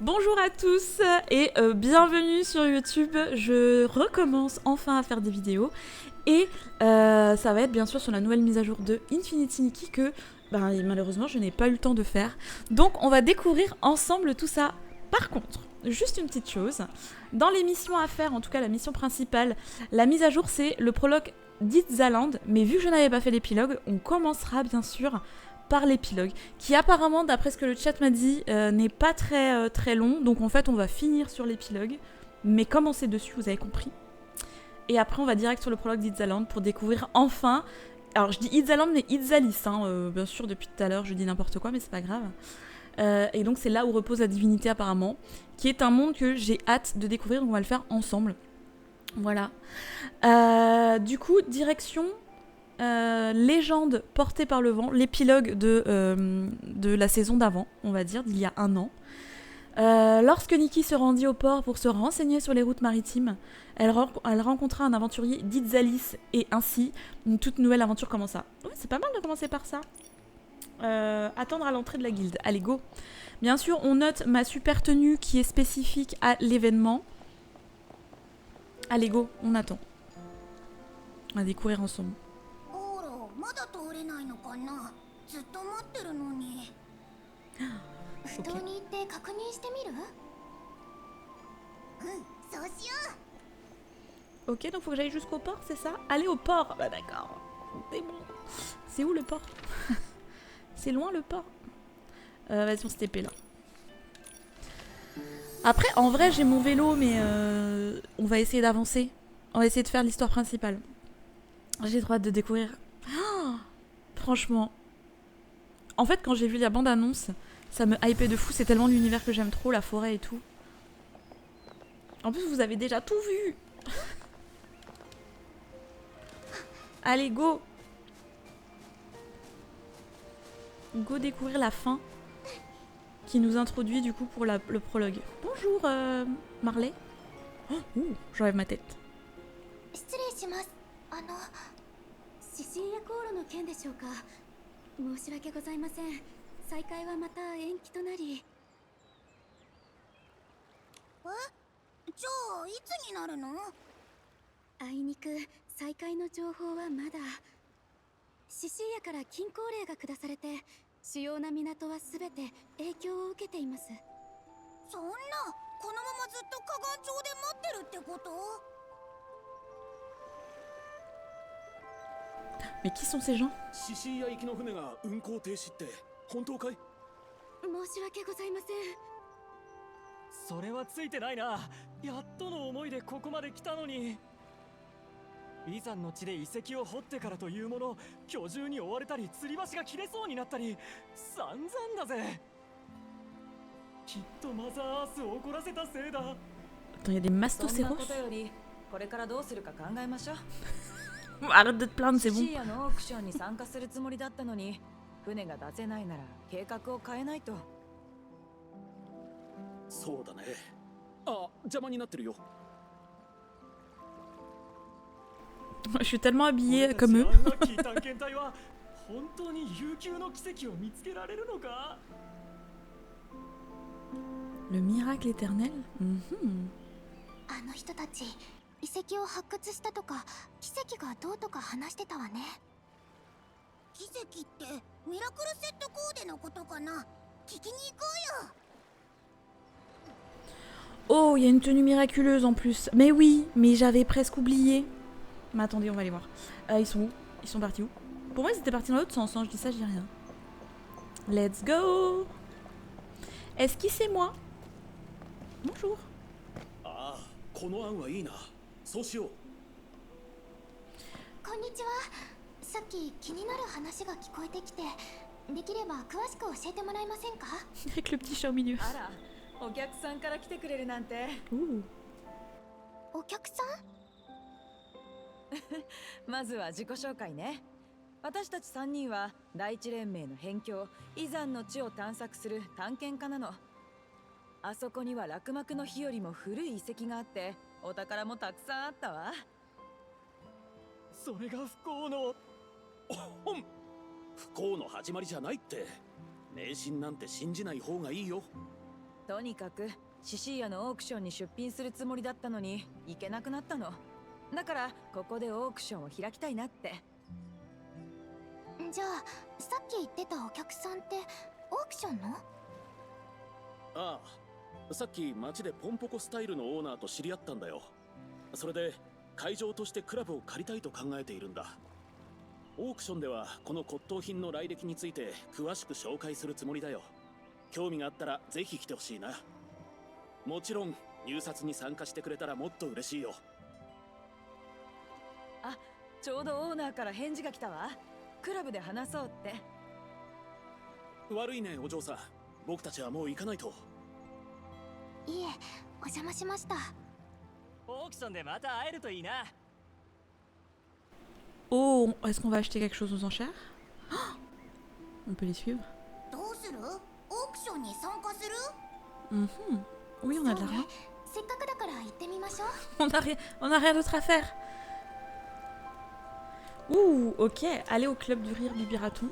Bonjour à tous et bienvenue sur YouTube. Je recommence enfin à faire des vidéos et ça va être bien sûr sur la nouvelle mise à jour de Infinity Nikki que malheureusement je n'ai pas eu le temps de faire. Donc on va découvrir ensemble tout ça. Par contre, juste une petite chose, dans les missions à faire, en tout cas la mission principale, la mise à jour c'est le prologue d'Itzaland, mais vu que je n'avais pas fait l'épilogue, on commencera bien sûr par l'épilogue, qui apparemment, d'après ce que le chat m'a dit, n'est pas très long. Donc en fait, on va finir sur l'épilogue, mais commencer dessus, vous avez compris. Et après, on va direct sur le prologue d'Itzaland pour découvrir enfin... Alors, je dis Itzaland, mais Itzalis, hein, bien sûr, depuis tout à l'heure, je dis n'importe quoi, mais c'est pas grave. Et donc, c'est là où repose la divinité, apparemment, qui est un monde que j'ai hâte de découvrir, donc on va le faire ensemble. Voilà. Du coup, direction... légende portée par le vent, l'épilogue de la saison d'avant, on va dire, d'il y a un an. Lorsque Nikki se rendit au port pour se renseigner sur les routes maritimes, elle rencontra un aventurier d'Itzalis et ainsi une toute nouvelle aventure commença. Ouais, c'est pas mal de commencer par ça. Attendre à l'entrée de la guilde. Allez, go. Bien sûr, on note ma super tenue qui est spécifique à l'événement. Allez, go, on attend. On va découvrir ensemble. まだ通れないのかな。ずっと待ってるのに。不当に行って確認してみる？そうしよう。Ok, donc faut que j'aille jusqu'au port, c'est ça? Aller au port. Bah d'accord. C'est bon. C'est où le port? C'est loin le port. Vas-y, on se TP là. Après, en vrai, j'ai mon vélo, mais on va essayer d'avancer. On va essayer de faire l'histoire principale. J'ai trop hâte de découvrir. Oh, franchement. En fait, quand j'ai vu la bande-annonce, ça me hypait de fou. C'est tellement l'univers que j'aime trop, la forêt et tout. En plus, vous avez déjà tout vu. Allez, go. Go découvrir la fin qui nous introduit du coup pour le prologue. Bonjour, Marley. Oh, j'enlève ma tête. 失礼します。シシリア航路の件でしょうか。申し訳ございません。再開はまた延期となり。じゃあいつになるの？あいにく再開の情報はまだ。シシリアから禁航令が下されて、主要な港はすべて影響を受けています。そんな、このままずっと河岸町で待ってるってこと？ Mais qui sont ces gens? シシリア行きの船が運航停止って本当かい？申し訳ございません。それはついてないな。やっとの思いでここまで来たのに。イザンの地で遺跡を掘ってからというもの、巨獣に追われたり吊り橋が切れそうになったり散々だぜ。きっとマザーアースを怒らせたせいだ。 Attends, il y a des mastocéros. これからどうするか考えましょう。 Arrête de te plaindre, c'est bon. シシリアのオークションに参加するつもりだったのに、船が出せないなら計画を変えないと。そうだね。あ、邪魔になってるよ。Je suis tellement habillée comme eux. ラッキー探検隊は本当に悠久の奇跡を見つけられるのか？ Le miracle éternel. あの人たち遺跡を発掘したとか奇跡がどうとか話してたわね。奇跡ってミラクルセットコーデのことかな。聞きに行こうよ。 Oh, il y a une tenue miraculeuse en plus. Mais oui, mais j'avais presque oublié. Mais attendez, on va aller voir. Ils sont où? Ils sont partis où? Pour moi, ils étaient partis dans l'autre sens, hein. Je dis ça, je dis rien. Let's go. Est-ce que c'est moi? Bonjour. ああ、この案はいいな。そうしよう。こんにちは。さっき気になる話が聞こえてきて、できれば詳しく教えてもらえませんか？ Avec le petit chat au milieu. あら、お客さんから来てくれるなんて。お客さん？まずは自己紹介ね。私たち3人は第一連盟の辺境イザンの地を探索する探検家なの。あそこには落幕の日よりも古い遺跡があってお宝もたくさんあったわ。それが不幸の。不幸の始まりじゃないって。迷信なんて信じない方がいいよ。とにかくシシーヤのオークションに出品するつもりだったのに行けなくなったの。だからここでオークションを開きたいなって。じゃあさっき言ってたお客さんってオークションの？ああ、さっき街でポンポコスタイルのオーナーと知り合ったんだよ。それで会場としてクラブを借りたいと考えているんだ。オークションではこの骨董品の来歴について詳しく紹介するつもりだよ。興味があったらぜひ来てほしいな。もちろん入札に参加してくれたらもっと嬉しいよ。あ、ちょうどオーナーから返事が来たわ。クラブで話そうって。悪いねお嬢さん、僕たちはもう行かないと。いえ、お邪魔しました。オークションでまた会えるといいな。Oh, est-ce qu'on va acheter quelque chose aux enchères? On peut les suivre. どうする？オークションに参加する？ Oui, on a de そうね l'argent. せっかくだから行ってみましょう。On a rien d'autre à faire. Ouh, ok, aller au club du rire du Biraton.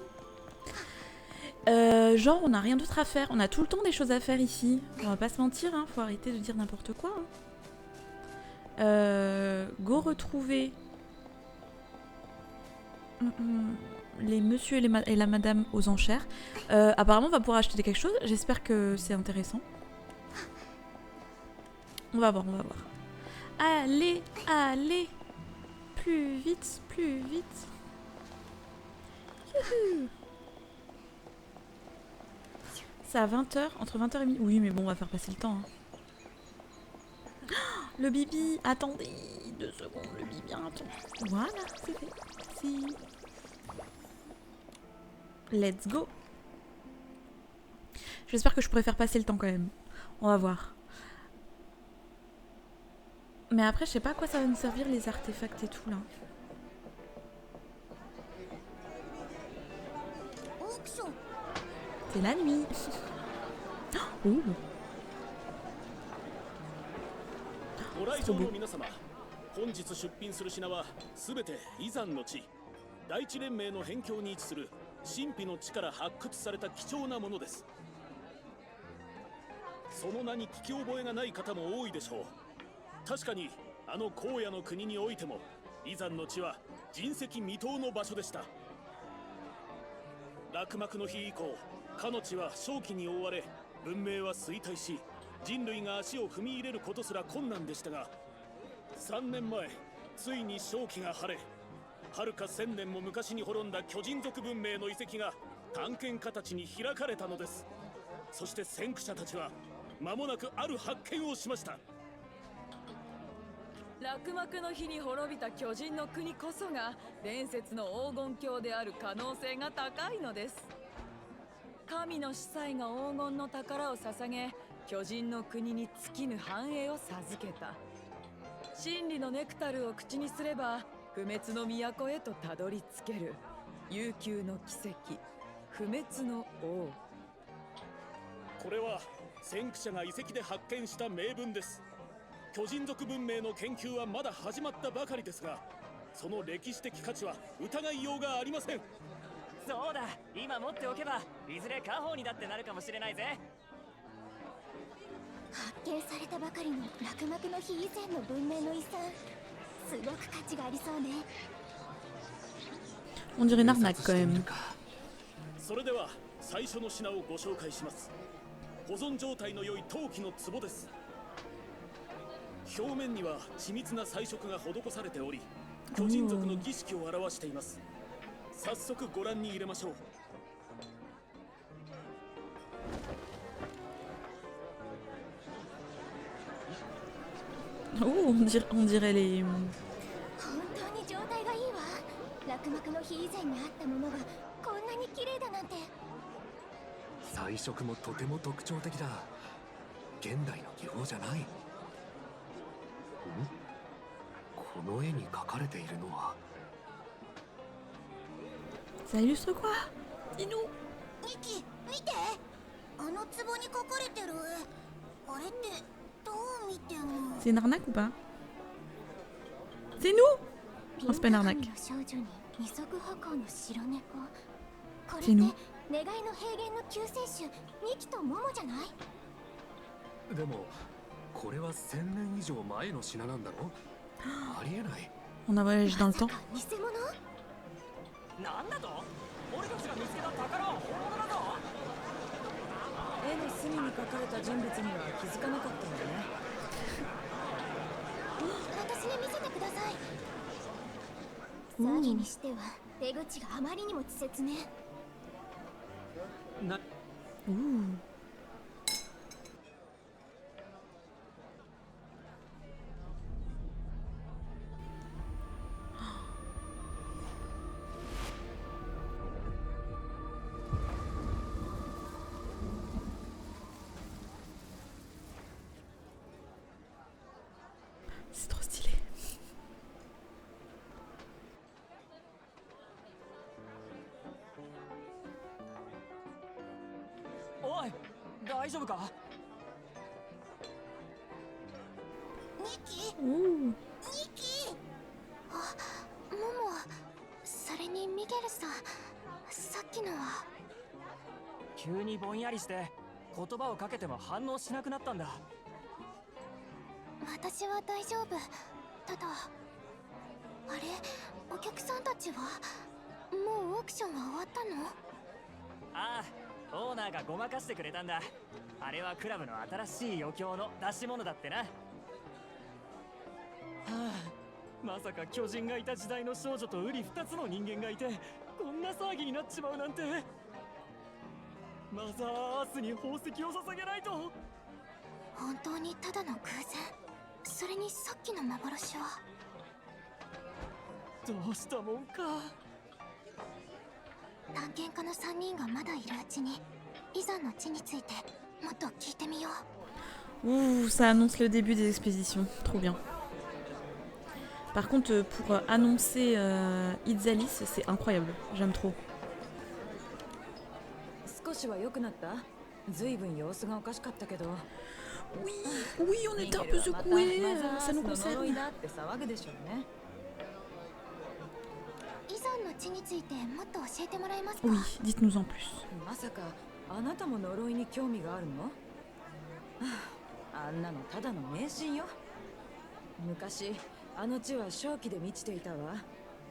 Genre, on n'a rien d'autre à faire. On a tout le temps des choses à faire ici. On va pas se mentir, hein. Faut arrêter de dire n'importe quoi. Hein. Go retrouver les monsieur et la madame aux enchères. Apparemment, on va pouvoir acheter quelque chose. J'espère que c'est intéressant. On va voir, on va voir. Allez, allez. Plus vite, plus vite. Youhou. C'est à 20h, entre 20h et minuit. Oui, mais bon, on va faire passer le temps. Hein. Oh, le bibi, attendez 2 secondes, le bibi, attends. Voilà, c'est fait. Si. Let's go. J'espère que je pourrai faire passer le temps quand même. On va voir. Mais après, je sais pas à quoi ça va nous servir les artefacts et tout là. C'est la nuit. Oh. ご来場の皆様、本日出品する品はすべてイザンの地、大地連盟の辺境に位置する神秘の地から発掘された貴重なものです。その名に聞き覚えがない方も多いでしょう。確かにあの荒野の国においてもイザンの地は人石未踏の場所でした。落幕の日以降、かの地は瘴気に覆われ、文明は衰退し、人類が足を踏み入れることすら困難でしたが、3年前ついに瘴気が晴れ、遥か1000年も昔に滅んだ巨人族文明の遺跡が探検家たちに開かれたのです。そして先駆者たちは間もなくある発見をしました。落幕の日に滅びた巨人の国こそが伝説の黄金鏡である可能性が高いのです。神の司祭が黄金の宝を捧げ、巨人の国に尽きぬ繁栄を授けた。真理のネクタルを口にすれば不滅の都へとたどり着ける悠久の奇跡、不滅の王。これは先駆者が遺跡で発見した名文です。巨人族文明の研究はまだ始まったばかりですが、その歴史的価値は疑いようがありません。そうだ、今持っておけばいずれ家宝にだってなるかもしれないぜ。発見されたばかりの落幕の日以前の文明の遺産、すごく価値がありそうね。On dirait une arnaque quand même. それでは最初の品をご紹介します。保存状態の良い陶器の壺です。表面には緻密な彩色が施されており、巨人族の儀式を表しています。早速ご覧に入れましょう。Oh, on dirait les... 本当に状態がいいわ。落幕の日以前にあったものがこんなに綺麗だなんて。彩色もとても特徴的だ。現代の技法じゃない。この絵に描かれているのは。Ça illustre quoi? Dis-nous. ミキ、見て。あの壺に描かれてる絵。あれってどう見ても。C'est une arnaque ou pas? C'est nous? Non, c'est pas une arnaque. 少女に二足歩行の白猫。これって C'est nous. 願いの平原の救世主ミキとモモじゃない？でもこれは1000年以上前の品なんだろ。ありえない。 On a voyagé dans le temps. 偽物？なんだと？俺たちが見つけた宝は本物だぞ。絵の隅に書かれた人物には気づかなかったんだね。私に見せてください。詐欺にしては手口があまりにも稚拙ね。な Ouh. C'est trop stylé. おい、大丈夫か？ニキ？ Ouh. ニキ？あ、モモ。それにミゲルさん、さっきのは。急にぼんやりして言葉をかけても反応しなくなったんだ。私は大丈夫。ただ、あれ、お客さんたちはもうオークションは終わったの？ああ、オーナーがごまかしてくれたんだ。あれはクラブの新しい余興の出し物だってな。はあ、まさか巨人がいた時代の少女とウリ2つの人間がいてこんな騒ぎになっちまうなんて。マザーアースに宝石を捧げないと。本当にただの偶然？それにさっきの幻は？どうしたもんか。探検家の3人がまだいるうちにイザンの地についてもっと聞いてみよう。 Ouh, ça annonce le début des expéditions. Trop bien. Par contre, pour annoncer Izalis, c'est incroyable. J'aime trop. 少しは良くなった？ずいぶん様子がおかしかったけど。 Oui, oui, on était un peu secoués. Ça nous concerne. だって騒ぐでしょうね。イザンの地についてもっと教えてもらえますか？ Oui, dites-nous en plus. まさかあなたも呪いに興味があるの？はあ、あんなのただの迷信よ。昔あの地は瘴気で満ちていたわ。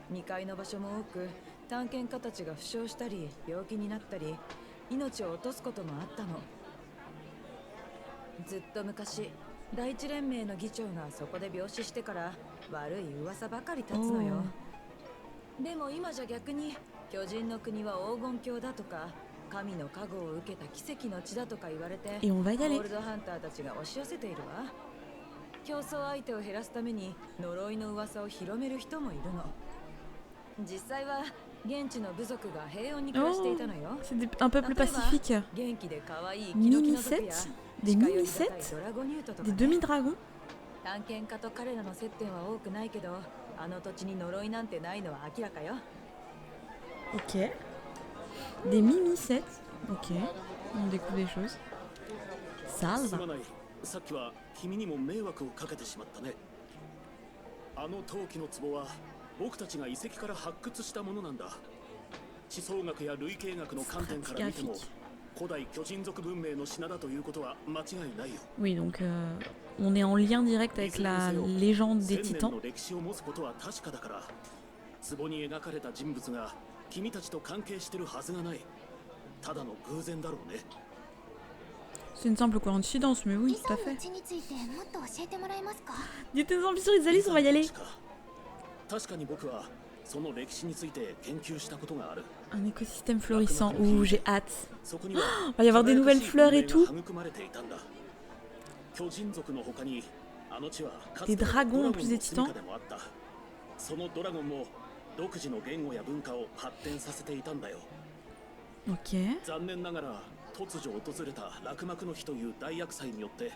未開の場所も多く、探検家たちが負傷したり病気になったり命を落とすこともあったの。ずっと昔、第一連盟の議長がそこで病死してから悪い噂ばかり立つのよ。でも今じゃ逆に巨人の国は黄金鏡だとか神の加護を受けた奇跡の地だとか言われて、 Et on va y ゴ aller. ールドハンターたちが押し寄せているわ。競争相手を減らすために呪いの噂を広める人もいるの。実際は現地の部族が平穏に暮らしていたのよ。 C'est un peu plus pacifique. 元気で可愛いキノキノ族や Mimi-7 Des 近寄りがたい mimi-7 ドラゴニュートとか Des ね。 demi-dragons 探検家と彼らの接点は多くないけど、あの土地に呪いなんてないのは明らかよ。 Ok. Des mimi-7 Ok. On découvre des choses. す Salve. まない。さっきは君にも迷惑をかけてしまったね。あの陶器の壺は僕たちが遺跡から発掘したものなんだ。地層学や類型学の観点から見ても古代巨人族文明の品だということは間違いないよ。 Oui, donc on est en lien direct avec la légende des 1000年 titans. の歴史を持つことは確かだから、壺に描かれた人物が君たちと関係してるはずがない。ただの偶然だろうね。 C'est une simple coïncidence, mais oui, イ tout ザ à ンの fait. 地についてもっと教えてもらえますか？ Dites-nous en plus sur Izalis, on va y aller. 確かに僕はその歴史について研究したことがある。 Un écosystème florissant. Ouh, j'ai hâte. そこには Va y avoir des nouvelles fleurs et tout. 育まれていたんだ。巨人族の他にあの地はかつ Des て dragons en plus ドラゴン des の住 titans. 処でもあった。そのドラゴンも独自の言語や文化を発展させていたんだよ。 Ok. 残念ながら突如訪れた落幕の日という大厄災によって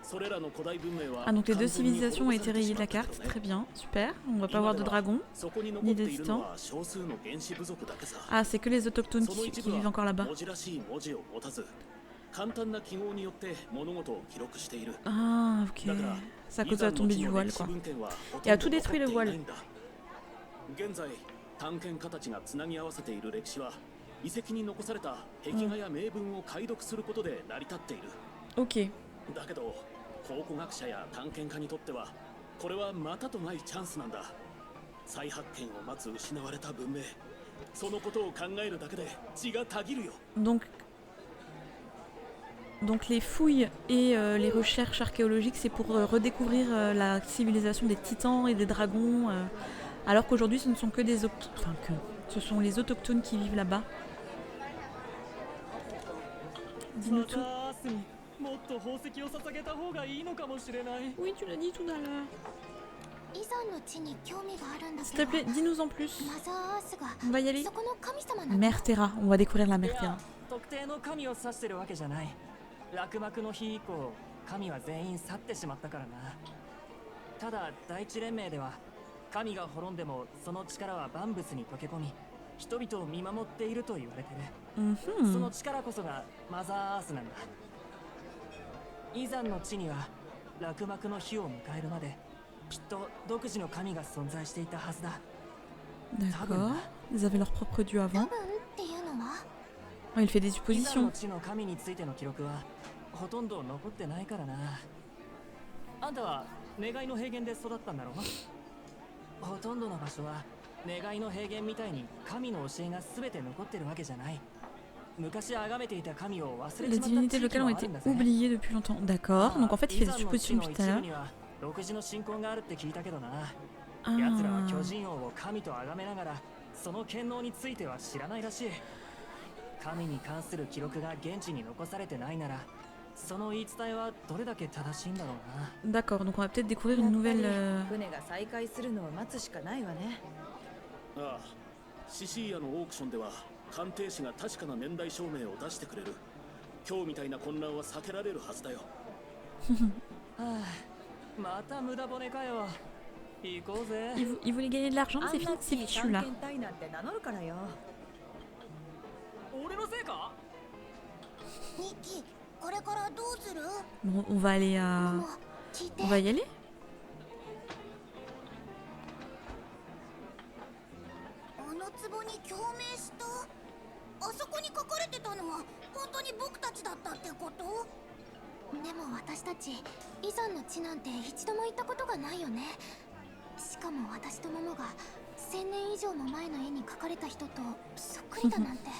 それらの古代文明は Ah, donc les deux 完全に civilisations ont été 滅ぼされて rayées し de ま la ったけ carte. どね。 Très bien, super. On va pas avoir de 今では dragons. そこに残っているのは少数の原始部族だけさ。 Ah, c'est que les autochtones その qui 一部 vivent は encore là-bas. 文字らしい文字を持たず簡単な記号によって物事を記録している。 Ah, ok. だから C'est à cause de la tombée du voile, quoi. Et a tout détruit le voile. 現在探検家たちがつなぎ合わせている歴史は遺跡に残された壁画や銘文を解読することで成り立っている。 Ok. だけど考古学者や探検家にとってはこれはまたとないチャンスなんだ。再発見を待つ失われた文明、そのことを考えるだけで血がたぎるよ。 Donc les fouilles et les recherches archéologiques, c'est pour redécouvrir la civilisation des titans et des dragons, alors qu'aujourd'hui ce ne sont que des ce sont les autochtones qui vivent là-bas. Dis-nous tout. もっと宝石を捧げた方がいいのかもしれない。 Oui, tu l'as dit tout à l'heure. イザンの地に興味があるんだ S'il け te ど、 plaît, dis-nous en plus. マザーアースが On va y aller. そこの神様なの。 Mère Terra, on va découvrir la い Mère や Terra. 特定の神を指してるわけじゃない。落幕の日以降、神は全員去ってしまったからな。ただ大地連盟では神が滅んでもその力は万物に溶け込み、人々を見守っていると言われてる。その力こそがマザーアースなんだ。イザンの地には落幕の日を迎えるまできっと独自の神が存在していたはずだ。 D'accord. Ils avaient leur propre dieu 多 avant. 分っていうのは Oh, il fait des イザン suppositions. の地の神についての記録はほとんど残ってないからな。あんたは願いの平原で育ったんだろう。ほとんどの場所は願いの平原みたいに神の教えが全て残ってるわけじゃない。昔崇めていた神を忘れ Les ちまった divinités 地域 locales も ont ある été んだぜ。 oubliées depuis longtemps. D'accord. Donc en fait, il fait des イザンの地 suppositions の depuis 一 tout à 部 l'heure. には独自の信仰があるって聞いたけどな。奴らは Ah. 巨人王を神と崇めながらその権能については知らないらしい。神に関する記録が現地に残されてないならその言い伝えはどれだけ正しいんだろうな。 D'accord, donc on va peut-être découvrir une nouvelle. 船が再開するのを待つしかないわね。ああ、シシーヤのオークションでは鑑定士が確かな年代証明を出してくれる。今日みたいな混乱は避けられるはずだよ。はあ、また無駄骨かよ。行こうぜ。 Il voulait gagner de l'argent, mais あ c'est んな fini, 地 c'est に fichu 探 là. 検隊なんて名乗るからよ。俺のせいか？ニキ、これからどうする？ Bon, on va aller マ à. マ、聞いて。 On va y aller? あの壺に共鳴した。あそこに書かれてたのは本当に僕たちだったってこと？でも私たちイザンの地なんて一度も行ったことがないよね。しかも私とママが1000年以上も前の絵に描かれた人とそっくりだなんて。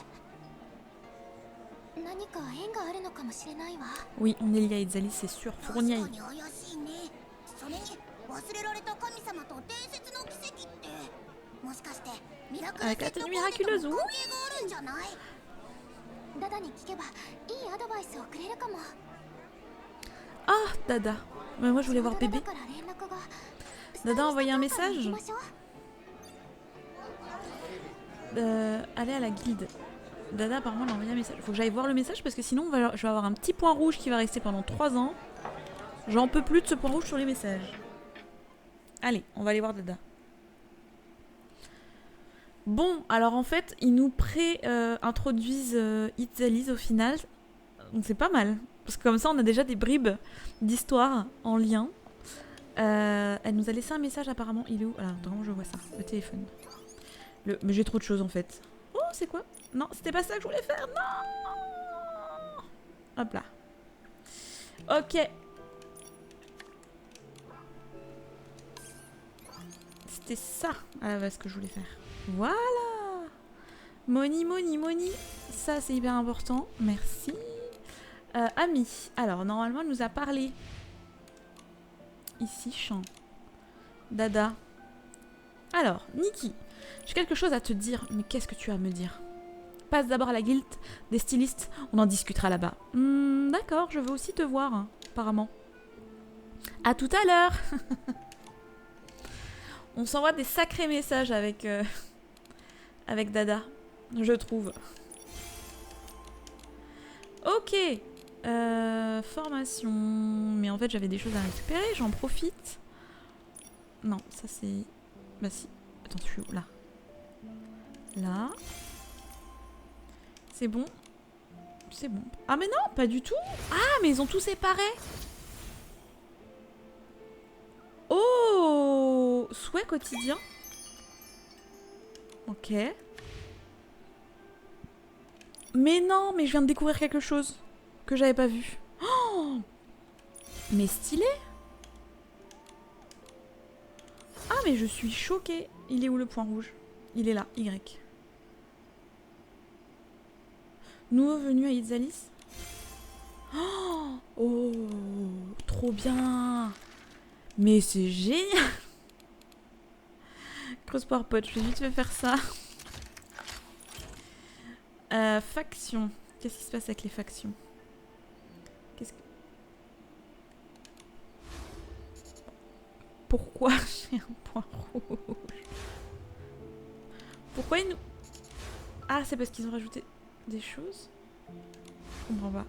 何か縁があるのかもしれないわ。 Oui, on est lié à Itzali, c'est sûr. Faut qu'on y 確 aille. かに怪しいね。それに忘れられた神様と伝説の奇跡ってもしかしてミラクルセットコーデとも関係があるんじゃない？ダダに聞けばいいアドバイスをくれるかも。 Ah, Dada. Mais moi, je voulais voir bébé. だから連絡が Dada a envoyé un スタイリスト message. とかに行きましょう。 Aller à la guilde. Dada, apparemment, elle a envoyé un message. Faut que j'aille voir le message parce que sinon, je vais avoir un petit point rouge qui va rester pendant 3 ans. J'en peux plus de ce point rouge sur les messages. Allez, on va aller voir Dada. Bon, alors en fait, ils nous pré-introduisent Itzalis au final. Donc c'est pas mal. Parce que comme ça, on a déjà des bribes d'histoire en lien. Elle nous a laissé un message apparemment. Il est où? Alors, comment je vois ça? Le téléphone. Mais j'ai trop de choses en fait. Oh, c'est quoi? Non, c'était pas ça que je voulais faire. Non. Hop là. Ok. C'était ça à la base que je voulais faire. Voilà. Money, money, money. Ça, c'est hyper important. Merci. Ami. Alors, normalement, elle nous a parlé. Ici, chant. Dada. Alors, Nikki. J'ai quelque chose à te dire. Mais qu'est-ce que tu as à me dire? Passe d'abord à la guilde des stylistes. On en discutera là-bas. D'accord, je veux aussi te voir, hein, apparemment. À tout à l'heure. On s'envoie des sacrés messages avec, avec Dada, je trouve. Ok. Formation. Mais en fait, j'avais des choses à récupérer, j'en profite. Non, ça c'est... Bah si. Attends, je suis où? Là. Là. C'est bon. C'est bon. Ah mais non, pas du tout. Ah, mais ils ont tout séparé. Oh, souhait quotidien. Ok. Mais non, mais je viens de découvrir quelque chose que j'avais pas vu. Oh, Mais stylé. Ah mais je suis choquée. Il est où le point rouge? Il est là, Y. Nouveau venu à Ixalis. Oh, trop bien. Mais c'est génial. Creuse Power Pot, je vais vite faire ça. Faction. Qu'est-ce qui se passe avec les factions? Qu'est-ce que... Pourquoi j'ai un point rouge? Pourquoi ils nous... Ah, c'est parce qu'ils ont rajouté des choses? Je comprends pas.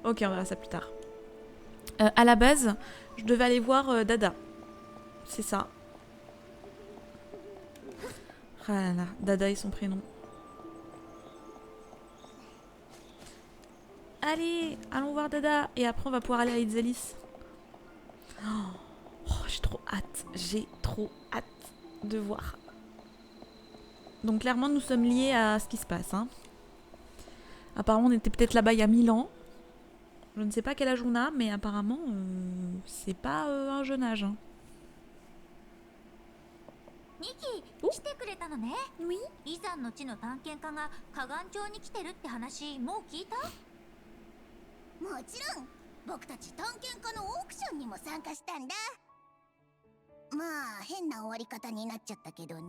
Ok, on verra ça plus tard. À la base, je devais aller voir Dada. C'est ça. Ah là là, Dada et son prénom. Allez, allons voir Dada. Et après, on va pouvoir aller à Ixalis. Oh, j'ai trop hâte. J'ai trop hâte de voir. Donc clairement, nous sommes liés à ce qui se passe. Hein. Apparemment, on était peut-être là-bas il y a 1000 ans. Je ne sais pas quel âge on a, mais apparemment, c'est pas un jeune âge. Hein. Nikki, Oh. 来てくれたのね。 Oui. イザンの地の探検家が河岸町に来てるって話もう聞いた？もちろん。僕たち探検家のオークションにも参加したんだ。まあ変な終わり方になっちゃったけどね。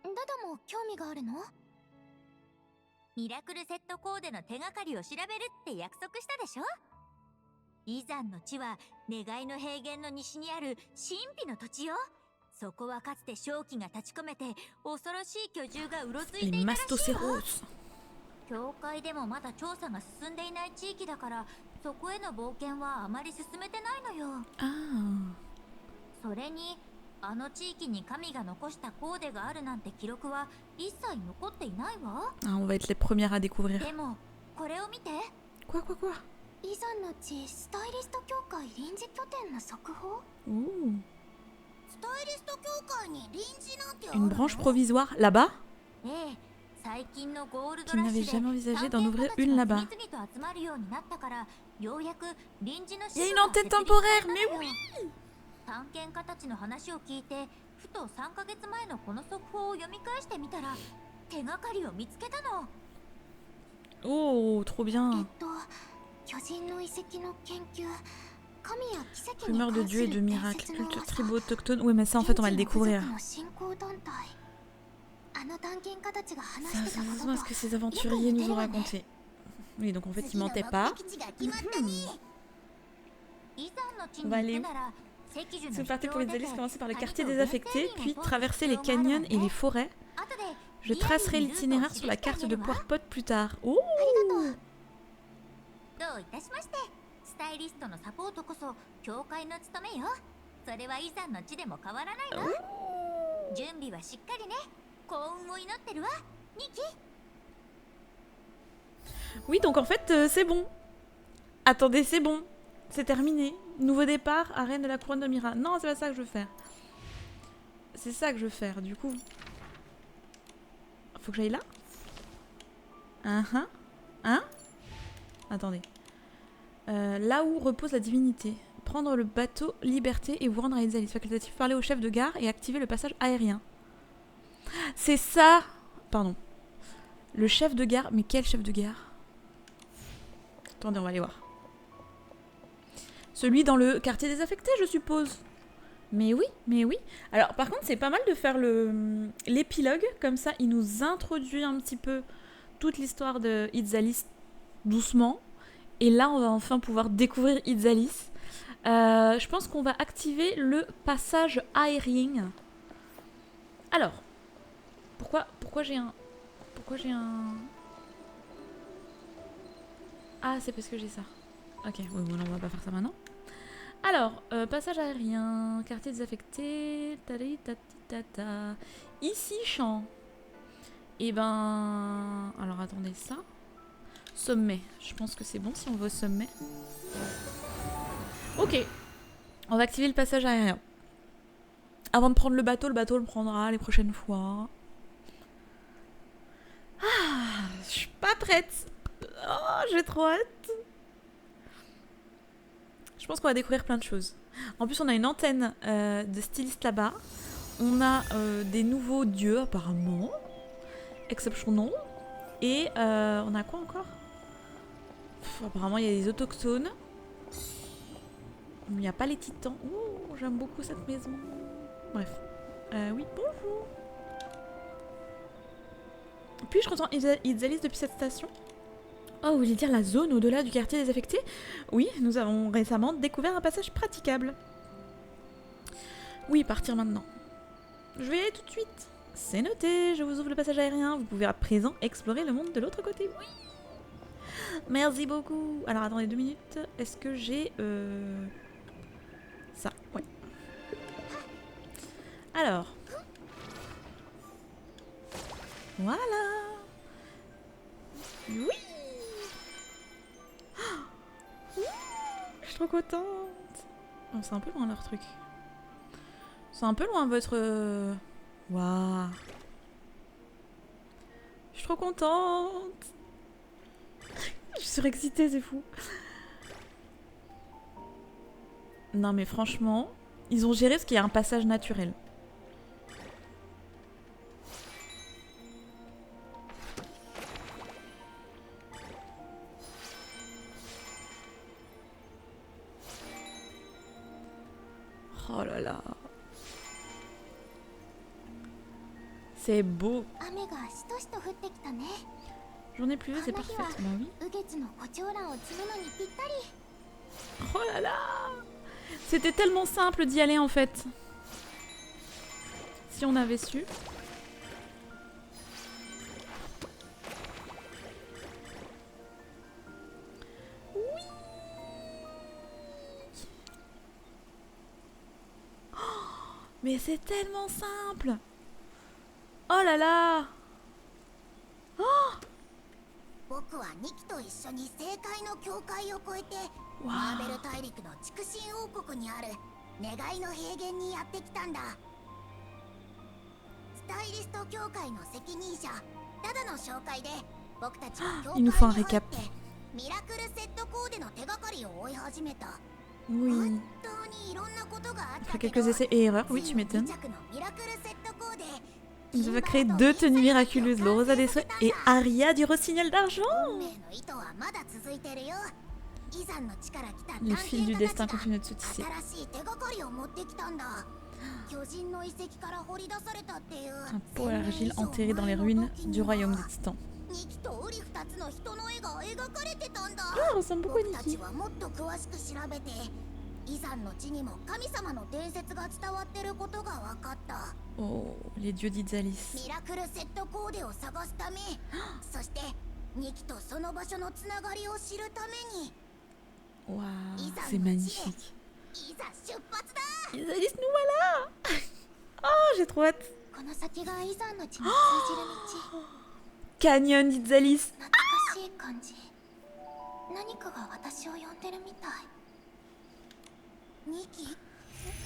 ダダも興味があるの？ミラクルセットコーデの手がかりを調べるって約束したでしょ？イザンの地は願いの平原の西にある神秘の土地よ。そこはかつて正気が立ち込めて恐ろしい巨獣がうろついて Les いたらしいわ。 Mastoceros. 教会でもまだ調査が進んでいない地域だからそこへの冒険はあまり進めてないのよ。 Ah. それにあの地域に神が残したコーデがあるなんて記録は一切残っていないわ。 Ah, on va être les premières à découvrir. でもこれを見て。 Quoi, quoi, quoi? イザンの地スタイリスト協会臨時拠点の速報。 Ouh. スタイリスト協会に臨時なんてあるの？ Une branche provisoire là-bas? ええ、最近のゴールド Qui ラッ n'avait シュ jamais で envisagé 探 d'en 検 ouvrir 家 une たちが là-bas. 次々と集まるようになったからようやく臨時の Il y a 施 une 設が antenne 設立 temporaire, され mais たのよ。探検家たちの話を聞いてふと3ヶ月前のこの速報を読み返してみたら手がかりを見つけたの。 Oh, trop bien. 巨人の遺跡の研究、神や奇跡に Rumeurs de 関す dieux et る de 伝 miracles, 説の culture 噂。 tribaux autochtones. Oui, mais ça, en fait, on va le découvrir. 現地の部族の信仰団体。あの探検家たちが話 Ça, してた ça こと ressemble à ce que ces aventuriers nous ont raconté. Oui, donc en fait, ils mentaient pas. On va aller où? C'est parti pour Ixalis, commencer par le quartier désaffecté, puis traverser les canyons et les forêts. Je tracerai l'itinéraire sur la carte de Power Pot plus tard. Oh! どういたしまして。スタイリストのサポートこそ教会の務めよ。それはイザンの地でも変わらないわ。準備はしっかりね。幸運を祈ってるわ。ニキ。 Oui, donc en fait, c'est bon. Attendez, c'est bon. C'est terminé. Nouveau départ, arène de la couronne de Mira. Non, c'est pas ça que je veux faire. C'est ça que je veux faire, du coup. Faut que j'aille là? Hein? Attendez. Là où repose la divinité. Prendre le bateau Liberté et vous rendre à Ixalis. Facultatif, parler au chef de gare et activer le passage aérien. C'est ça! Pardon. Le chef de gare. Mais quel chef de gare? Attendez, on va aller voir. Celui dans le quartier désaffecté, je suppose. Mais oui, mais oui. Alors, par contre, c'est pas mal de faire l'épilogue. Comme ça, il nous introduit un petit peu toute l'histoire de Ixalis doucement. Et là, on va enfin pouvoir découvrir Ixalis. Je pense qu'on va activer le passage aérien. Alors, pourquoi j'ai un... Ah, c'est parce que j'ai ça. Ok, oui, bon, on va pas faire ça maintenant. Alors, passage aérien, quartier désaffecté, tata. Ici, champ. Et ben... Alors, attendez, ça. Sommet. Je pense que c'est bon si on veut au sommet. Ok. On va activer le passage aérien. Avant de prendre le bateau le prendra les prochaines fois. Ah, je suis pas prête. j'ai trop hâte. Je pense qu'on va découvrir plein de choses. En plus, on a une antenne de stylistes là-bas. On a des nouveaux dieux, apparemment. Exceptionnel. Et on a quoi encore? Apparemment, il y a des autochtones. Il n'y a pas les titans. Oh, j'aime beaucoup cette maison. Bref. Oui, bonjour. Puis-je entendre Izalis depuis cette station? Oh, vous voulez dire la zone au-delà du quartier désaffecté? Oui, nous avons récemment découvert un passage praticable. Oui, partir maintenant. Je vais y aller tout de suite. C'est noté, je vous ouvre le passage aérien. Vous pouvez à présent explorer le monde de l'autre côté. Oui. Merci beaucoup. Alors, attendez 2 minutes. Est-ce que j'ai... ça, ouais. Alors. Voilà. Oui. Je suis trop contente. Oh, c'est un peu loin leur truc. C'est un peu loin votre... Waouh. Je suis trop contente. Je suis surexcitée, c'est fou. Non mais franchement, ils ont géré ce qui est un passage naturel. Oh là là. C'est beau. Journée pluvieuse, c'est parfait. Bah oui. Oh là là. C'était tellement simple d'y aller en fait. Si on avait su. Oui. Oh, mais c'est tellement simple. Oh là là. Oh. Wow. Il nous faut un récap. Oui. Après quelques essais et erreurs, oui tu m'étonnes. Ils avaient créé 2 tenues miraculeuses, le Rosa des Souhaits et Aria du Rossignol d'Argent. Les fils du destin continuent de se tisser. Un pot à l'argile enterré dans les ruines du royaume des titans. Ah, on ressemble beaucoup à Nikki. Oh, les dieux d'Izalis. Waouh, c'est magnifique. Izalis, nous voilà. Oh, j'ai trop hâte. Oh, Canyon d'Izalis.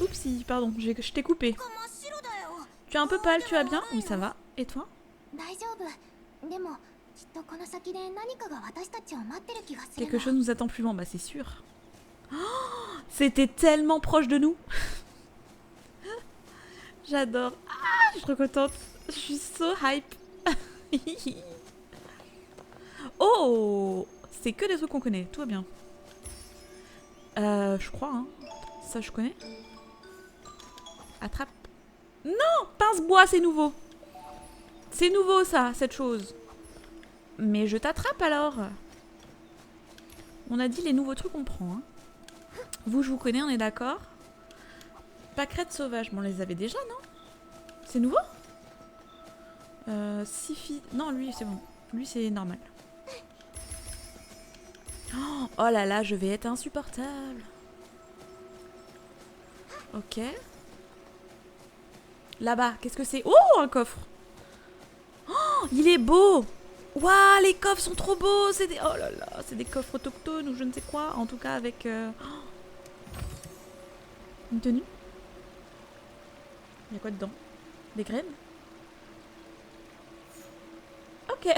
Oupsie, pardon, je t'ai coupé. Tu es un peu pâle, tu vas bien? Oui, ça va. Et toi? Quelque chose nous attend plus loin, bah c'est sûr. Oh, c'était tellement proche de nous. J'adore. Ah, je suis trop contente. Je suis so hype. Oh, c'est que des trucs qu'on connaît, tout va bien. Je crois, hein. Ça, je connais. Attrape. Non, pince-bois, c'est nouveau. C'est nouveau, ça, cette chose. Mais je t'attrape, alors. On a dit les nouveaux trucs, on prend. Hein. Vous, je vous connais, on est d'accord. Pâquerette sauvage, bon, on les avait déjà, non? C'est nouveau? Sifi... Non, lui, c'est bon. Lui, c'est normal. Oh là là, je vais être insupportable. Ok. Là-bas, qu'est-ce que c'est? Oh, un coffre. Oh, il est beau. Waouh, les coffres sont trop beaux. C'est des... Oh là là, c'est des coffres autochtones ou je ne sais quoi. En tout cas, avec... une tenue. Il y a quoi dedans? Des graines? Ok.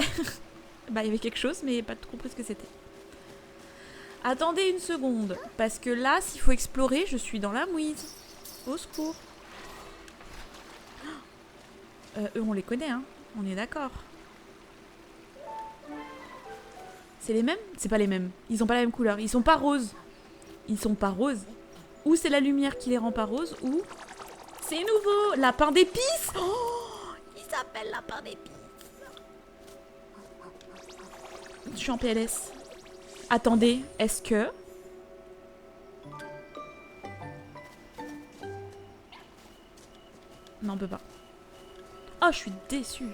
Bah, il y avait quelque chose, mais pas trop compris ce que c'était. Attendez une seconde. Parce que là, s'il faut explorer, je suis dans la mouise. Au secours. Eux, on les connaît, hein. On est d'accord. C'est les mêmes? C'est pas les mêmes. Ils ont pas la même couleur. Ils sont pas roses. Ils sont pas roses. Ou c'est la lumière qui les rend pas roses, ou... C'est nouveau! Lapin d'épices! Oh! Il s'appelle lapin d'épices. Je suis en PLS. Attendez, est-ce que... Non, on peut pas. Oh, je suis déçue.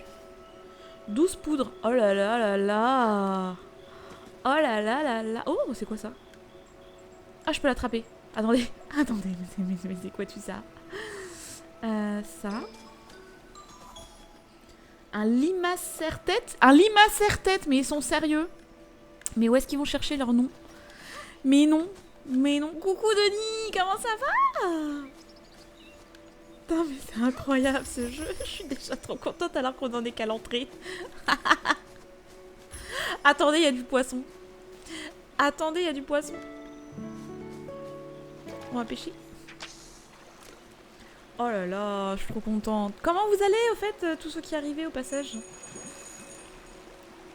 12 poudres. Oh là là là là. Oh là là là là. Oh, c'est quoi ça? Ah, je peux l'attraper. Attendez. Attendez, mais c'est quoi tout ça? Ça. Un limacerre-tête. Un limacerre-tête, mais ils sont sérieux? Mais où est-ce qu'ils vont chercher leur nom? Mais non. Mais non. Coucou Denis, comment ça va? Putain, mais c'est incroyable ce jeu. Je suis déjà trop contente alors qu'on en est qu'à l'entrée. Attendez, il y a du poisson. Attendez, il y a du poisson. On va pêcher. Oh là là, je suis trop contente. Comment vous allez au fait, tous ceux qui arrivaient au passage?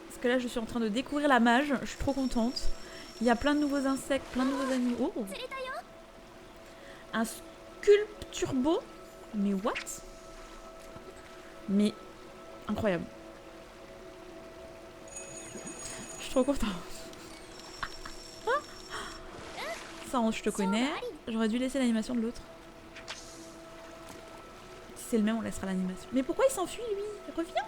Parce que là, je suis en train de découvrir la mage. Je suis trop contente. Il y a plein de nouveaux insectes, plein de nouveaux animaux. Oh. Un sculpturbo. Mais what? Mais incroyable. Je suis trop contente. Ça, je te connais. J'aurais dû laisser l'animation de l'autre. Si c'est le même, on laissera l'animation. Mais pourquoi il s'enfuit, lui? Reviens.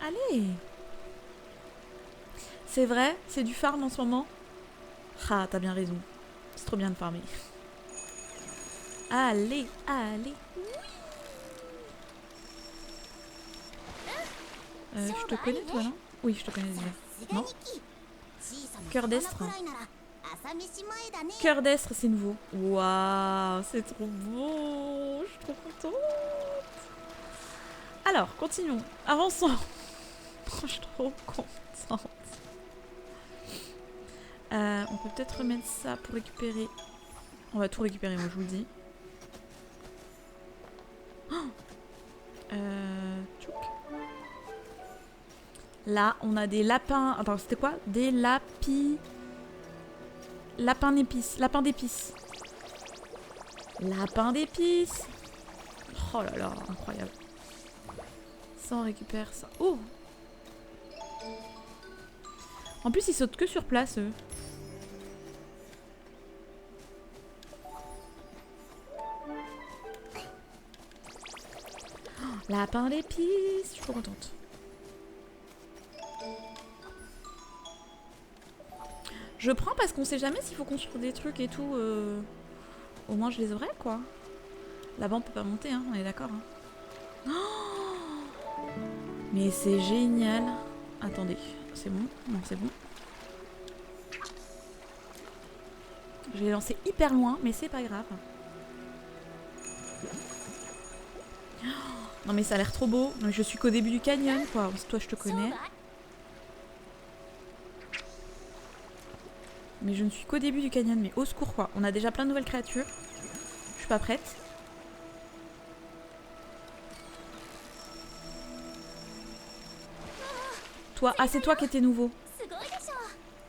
Allez. C'est vrai, c'est du farm en ce moment. Ah, t'as bien raison. C'est trop bien de farmer. Allez, allez. Je te connais, toi, non? Oui, je te connais déjà. Non? Cœur d'estre. Cœur d'estre, c'est nouveau. Waouh, c'est trop beau. Je suis trop contente. Alors, continuons. Avançons. Je suis trop contente. On peut peut-être remettre ça pour récupérer. On va tout récupérer, moi, je vous le dis. Tchouk. Là, on a des lapins. Attends, c'était quoi? Des lapins d'épices. Lapin d'épices. Lapin d'épices. Oh là là, incroyable. Ça, on récupère ça. Oh! En plus, ils sautent que sur place, eux. Oh, lapin d'épices. Je suis trop contente. Je prends parce qu'on sait jamais s'il faut construire des trucs et tout. Au moins je les aurai quoi. Là-bas on peut pas monter, hein, on est d'accord. Hein. Oh, mais c'est génial. Attendez, c'est bon? Non, c'est bon. Je l'ai lancé hyper loin, mais c'est pas grave. Oh, non mais ça a l'air trop beau. Non, mais je suis qu'au début du canyon quoi. Toi je te connais. Mais je ne suis qu'au début du canyon, mais au secours quoi. On a déjà plein de nouvelles créatures. Je suis pas prête. Toi, ah c'est toi qui étais nouveau.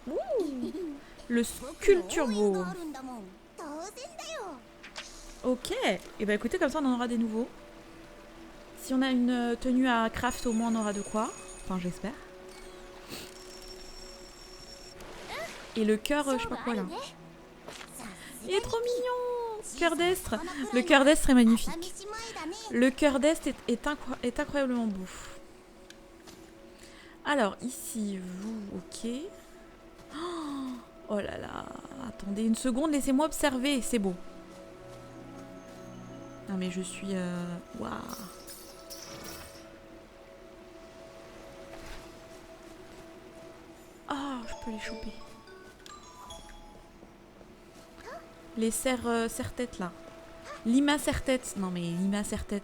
Ouh, le sculpturbo. Ok. Et bah écoutez, comme ça on en aura des nouveaux. Si on a une tenue à craft, au moins on aura de quoi. Enfin j'espère. Et le cœur, je sais pas quoi là. Il est trop mignon. Cœur d'estre. Le cœur d'estre est magnifique. Le cœur d'estre est incroyablement beau. Alors ici, vous, ok. Oh là là. Attendez une seconde, laissez-moi observer. C'est beau. Non mais je suis... Waouh. Oh, je peux les choper. Les serre-tête là. Lima serre-tête. Non mais Lima serre-tête.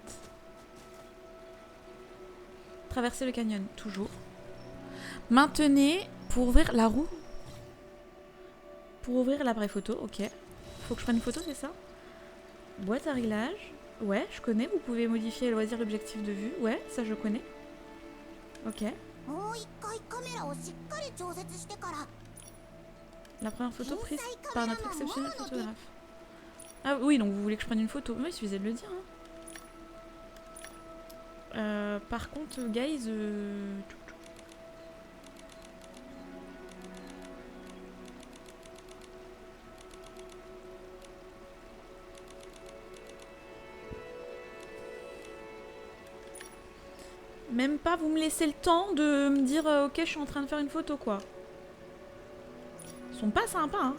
Traverser le canyon, toujours. Maintenez pour ouvrir la roue. Pour ouvrir l'appareil photo, ok. Faut que je prenne une photo, c'est ça? Boîte à réglage. Ouais, je connais. Vous pouvez modifier à loisir l'objectif de vue. Ouais, ça je connais. Ok. もう一回カメラをしっかり調節してから La première photo prise par notre exceptionnel photographe. Ah oui, donc vous voulez que je prenne une photo? Oui, il suffisait de le dire. Hein. Par contre, guys... Même pas vous me laissez le temps de me dire ok je suis en train de faire une photo quoi. Ils sont pas sympas hein.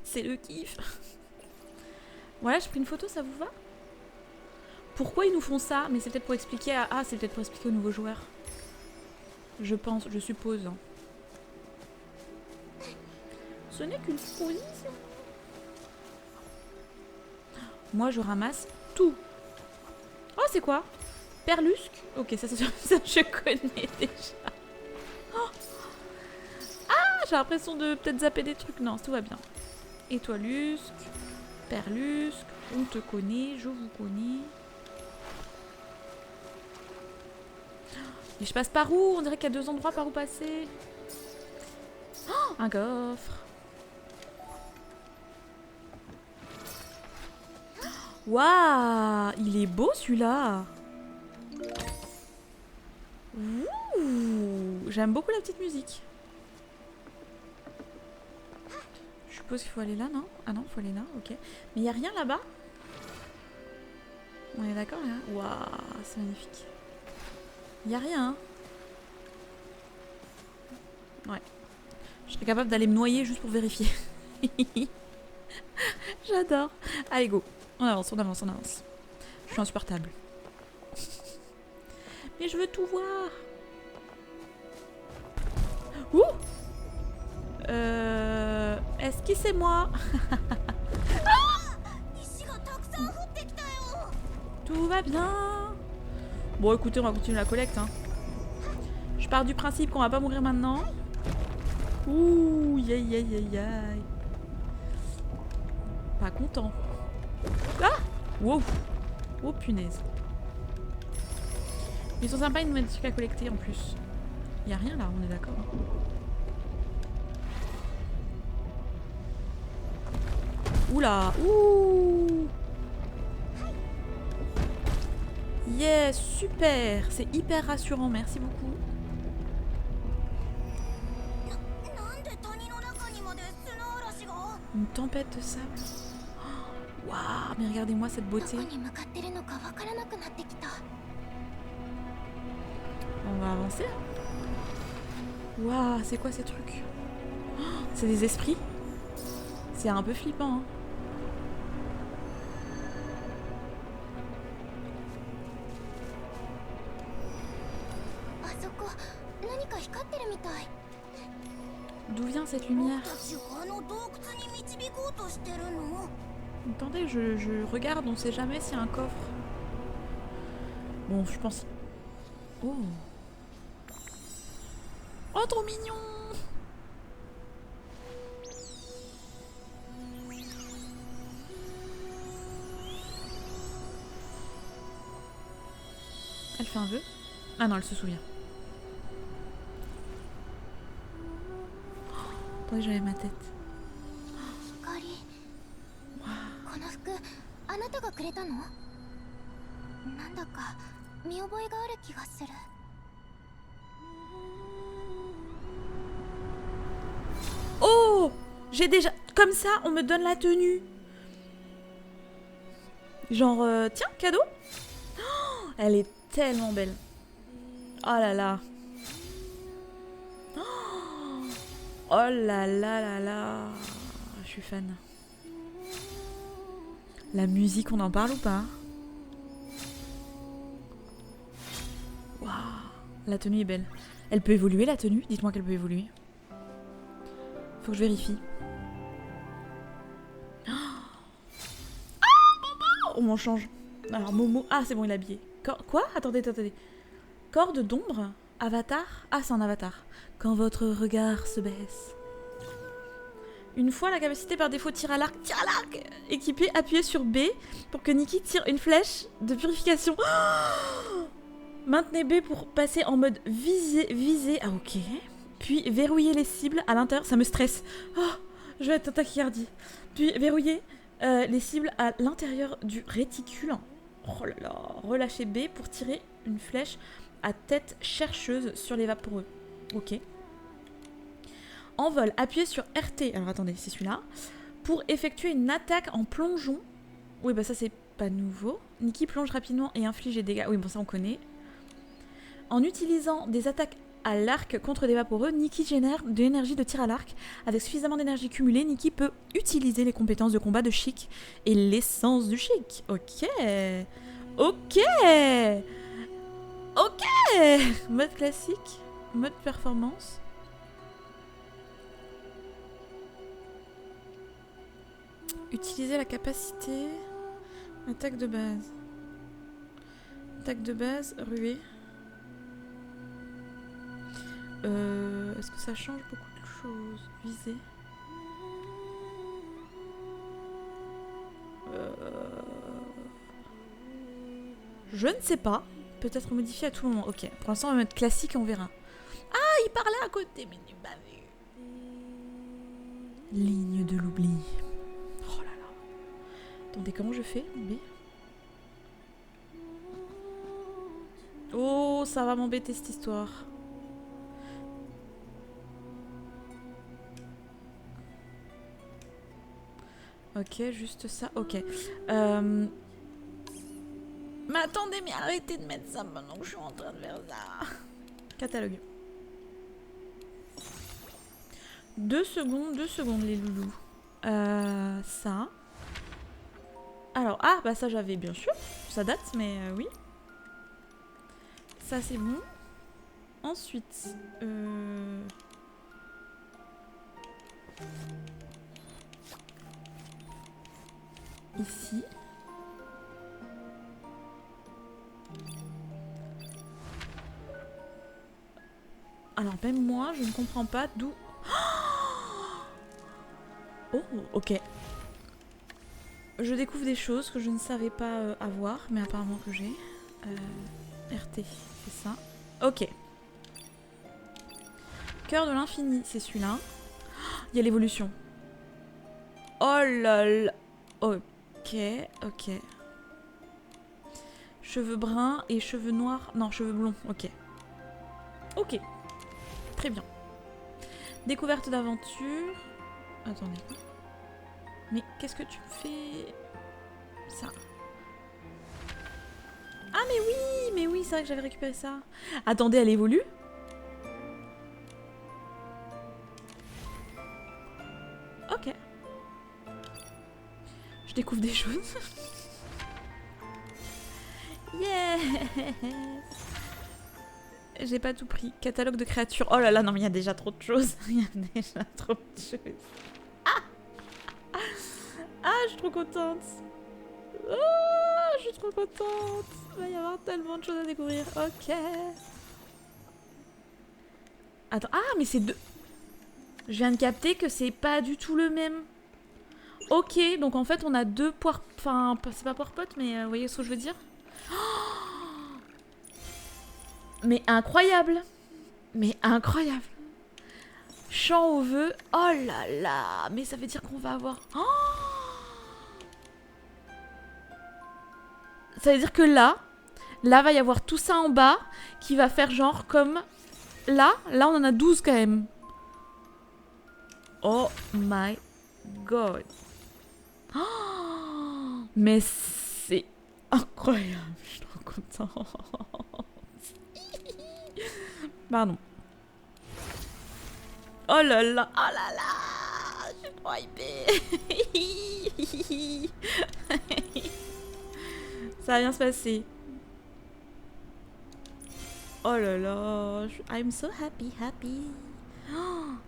C'est le kiff. Voilà, j'ai pris une photo, ça vous va? Pourquoi ils nous font ça? Mais c'est peut-être pour expliquer à... Ah, c'est peut-être pour expliquer aux nouveaux joueurs. Je pense, je suppose. Ce n'est qu'une supposition. Moi, je ramasse tout. Oh, c'est quoi? Perlusque? Ok, ça, je connais déjà. Oh. Ah, j'ai l'impression de peut-être zapper des trucs. Non, tout va bien. Étoilusque, perlusque, on te connaît, je vous connais. Et je passe par où? On dirait qu'il y a 2 endroits par où passer. Oh, un coffre. Waouh, il est beau celui-là. J'aime beaucoup la petite musique. Je suppose qu'il faut aller là, non? Ah non, il faut aller là, ok. Mais il n'y a rien là-bas? On est d'accord là? Waouh, c'est magnifique. Il n'y a rien. Hein. Ouais. Je serais capable d'aller me noyer juste pour vérifier. J'adore. Allez, go. On avance, on avance, on avance. Je suis insupportable. Mais je veux tout voir. Ouh! Est-ce que c'est moi? Tout va bien. Bon, écoutez, on va continuer la collecte. Hein. Je pars du principe qu'on va pas mourir maintenant. Ouh, yay, yay, yay, yay. Pas content. Ah! Wow! Oh, punaise. Ils sont sympas, ils nous mettent des trucs à collecter en plus. Y a rien là, on est d'accord. Oula! Ouh! Yes, super! C'est hyper rassurant, merci beaucoup. Une tempête de sable. Waouh, mais regardez-moi cette beauté. On va avancer. Waouh, c'est quoi ces trucs? C'est des esprits? C'est un peu flippant. Hein. D'où vient cette lumière? Attendez, je regarde, on sait jamais s'il y a un coffre. Bon, je pense... Oh! Oh, trop mignon! Elle fait un vœu? Ah non, elle se souvient. Attendez, j'avais ma tête. Oh! J'ai déjà... Comme ça, on me donne la tenue. Genre, tiens, cadeau. Oh, elle est tellement belle. Oh là là. Oh là là là là. Je suis fan. La musique, on en parle ou pas? Waouh. La tenue est belle. Elle peut évoluer la tenue? Dites-moi qu'elle peut évoluer. Faut que je vérifie. On m'en change. Alors, Momo... Ah, c'est bon, il est habillé. Quoi? Attendez. Corde d'ombre? Avatar? Ah, c'est un avatar. Quand votre regard se baisse. Une fois la capacité par défaut tir à l'arc équipée, appuyez sur B pour que Nikki tire une flèche de purification. Oh, maintenez B pour passer en mode visée. Ah, ok. Puis verrouillez les cibles à l'intérieur. Ça me stresse. Oh, je vais être en tachycardie. Puis verrouillez les cibles à l'intérieur du réticule. Oh là là. Relâchez B pour tirer une flèche à tête chercheuse sur les vaporeux. Ok. En vol, appuyez sur RT. Alors attendez, c'est celui-là. Pour effectuer une attaque en plongeon. Oui, bah ça c'est pas nouveau. Nikki plonge rapidement et inflige des dégâts. Oui, bon ça on connaît. En utilisant des attaques à l'arc contre des vaporeux, Nikki génère de l'énergie de tir à l'arc. Avec suffisamment d'énergie cumulée, Nikki peut utiliser les compétences de combat de Chic et l'essence du Chic. Ok. Mode classique. Mode performance. Utiliser la capacité. Attaque de base. Attaque de base, ruée. Est-ce que ça change beaucoup de choses? Viser. Je ne sais pas. Peut-être modifier à tout moment. Ok. Pour l'instant, on va mettre classique et on verra. Ah, il parlait à côté, mais il m'a vu. Ligne de l'oubli. Oh là là. Attendez, comment je fais? B. Oh, ça va m'embêter cette histoire. Ok, juste ça. Ok. Mais attendez, mais arrêtez de mettre ça maintenant que je suis en train de faire ça. Catalogue. 2 secondes, les loulous. Ça. Alors, ah, bah ça j'avais bien sûr. Ça date, mais oui. Ça c'est bon. Ensuite, ici. Alors même moi, je ne comprends pas d'où... Oh, ok. Je découvre des choses que je ne savais pas avoir, mais apparemment que j'ai. RT, c'est ça. Ok. Cœur de l'infini, c'est celui-là. Il y a l'évolution. Oh là là. Ok. Cheveux bruns et cheveux noirs. Non, cheveux blonds, ok. Ok. Très bien. Découverte d'aventure. Attendez. Mais qu'est-ce que tu fais? Ça. Ah mais oui, c'est vrai que j'avais récupéré ça. Attendez, elle évolue? Ok. Je découvre des choses. Yeah. J'ai pas tout pris. Catalogue de créatures. Oh là là, non mais il y a déjà trop de choses. Il y a déjà trop de choses. Ah, je suis trop contente. Oh, je suis trop contente. Il va y avoir tellement de choses à découvrir. Ok. Attends, ah mais c'est deux. Je viens de capter que c'est pas du tout le même. Ok, donc en fait on a deux poires... Enfin, c'est pas poire pote, mais vous voyez ce que je veux dire? Oh, mais incroyable. Mais incroyable. Chant au vœu. Oh là là. Mais ça veut dire qu'on va avoir... Oh, ça veut dire que là, va y avoir tout ça en bas qui va faire genre comme... Là on en a 12 quand même. Oh my god. Oh, mais c'est incroyable. Je suis trop contente. Pardon. Oh là là. Oh là là. Je suis trop hypée. Ça va bien se passer. Oh là là. I'm so happy.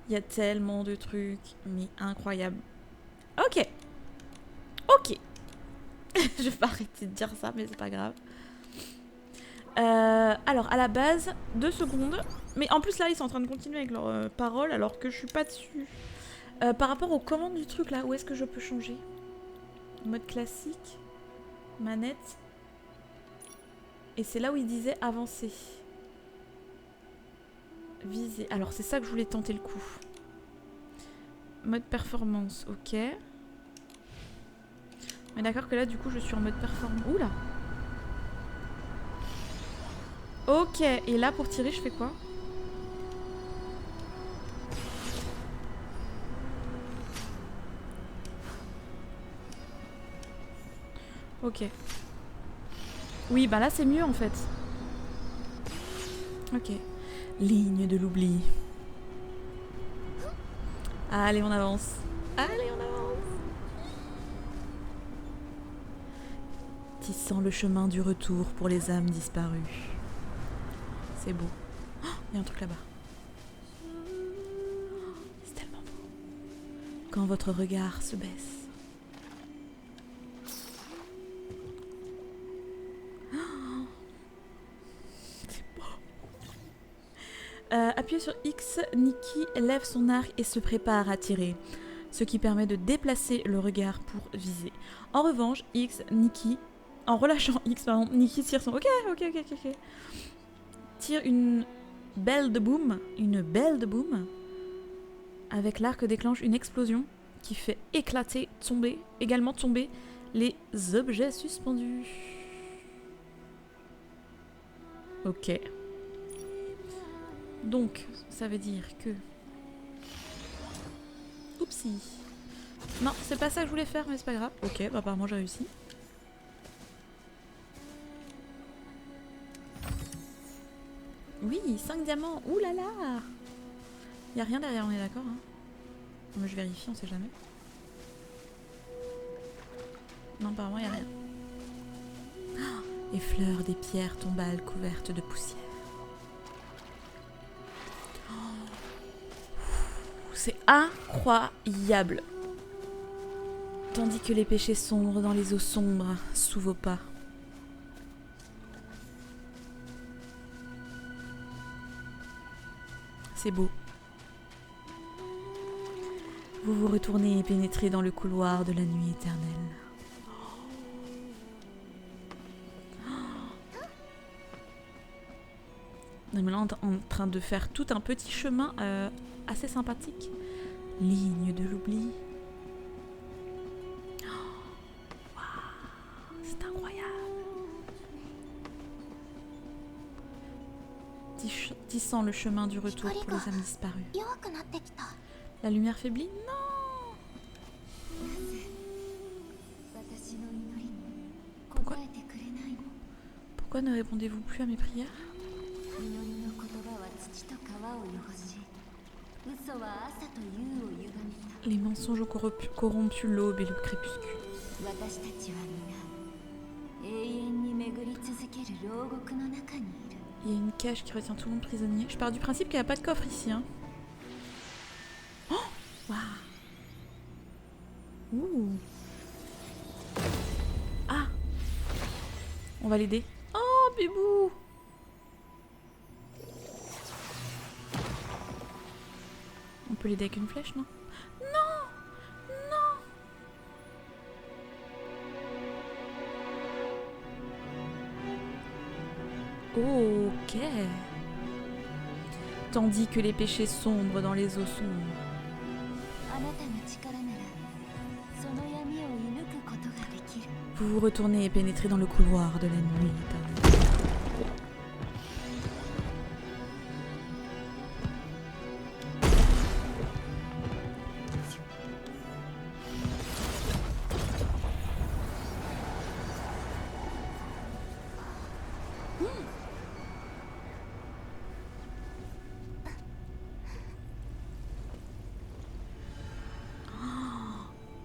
Il y a tellement de trucs, mais incroyable. Ok. Ok. Je vais pas arrêter de dire ça, mais c'est pas grave. Alors, à la base, 2 secondes. Mais en plus, là, ils sont en train de continuer avec leurs paroles, alors que je suis pas dessus. Par rapport aux commandes du truc, là, où est-ce que je peux changer? Mode classique. Manette. Et c'est là où il disait avancer. Viser. Alors, c'est ça que je voulais tenter le coup. Mode performance, ok. Mais d'accord que là, du coup, je suis en mode performance. Oula! Ok, et là, pour tirer, je fais quoi? Ok. Oui, bah là, c'est mieux, en fait. Ok. Ligne de l'oubli. Allez, on avance. Allez, on avance. Tissant le chemin du retour pour les âmes disparues. C'est beau. Oh, il y a un truc là-bas. C'est tellement beau. Quand votre regard se baisse. Appuyez sur X, Nikki lève son arc et se prépare à tirer, ce qui permet de déplacer le regard pour viser. En revanche, en relâchant X, pardon, Nikki tire son... Ok. Tire une belle de boom, avec l'arc déclenche une explosion qui fait également tomber les objets suspendus. Ok. Donc, ça veut dire que... Oupsie. Non, c'est pas ça que je voulais faire, mais c'est pas grave. Ok, bah apparemment j'ai réussi. Oui, 5 diamants. Ouh là là. Y a rien derrière, on est d'accord, hein. Mais je vérifie, on sait jamais. Non, apparemment y a rien. Effleure des pierres tombales couvertes de poussière. C'est incroyable. Tandis que les péchés sombrent dans les eaux sombres sous vos pas. C'est beau. Vous vous retournez et pénétrez dans le couloir de la nuit éternelle. On est maintenant en train de faire tout un petit chemin assez sympathique. Ligne de l'oubli. C'est incroyable. Tissant le chemin du retour pour les âmes disparues. La lumière faiblit? Non. Pourquoi ne répondez-vous plus à mes prières? Les mensonges ont corrompu l'aube et le crépuscule. Il y a une cage qui retient tout le monde prisonnier. Je pars du principe qu'il n'y a pas de coffre ici, hein. Oh, waouh. Ouh. Ah. On va l'aider. Oh, bébou. On peut l'aider avec une flèche, non? Non. Ok. Tandis que les péchés sombrent dans les eaux sombres. Vous vous retournez et pénétrez dans le couloir de la nuit éternelle.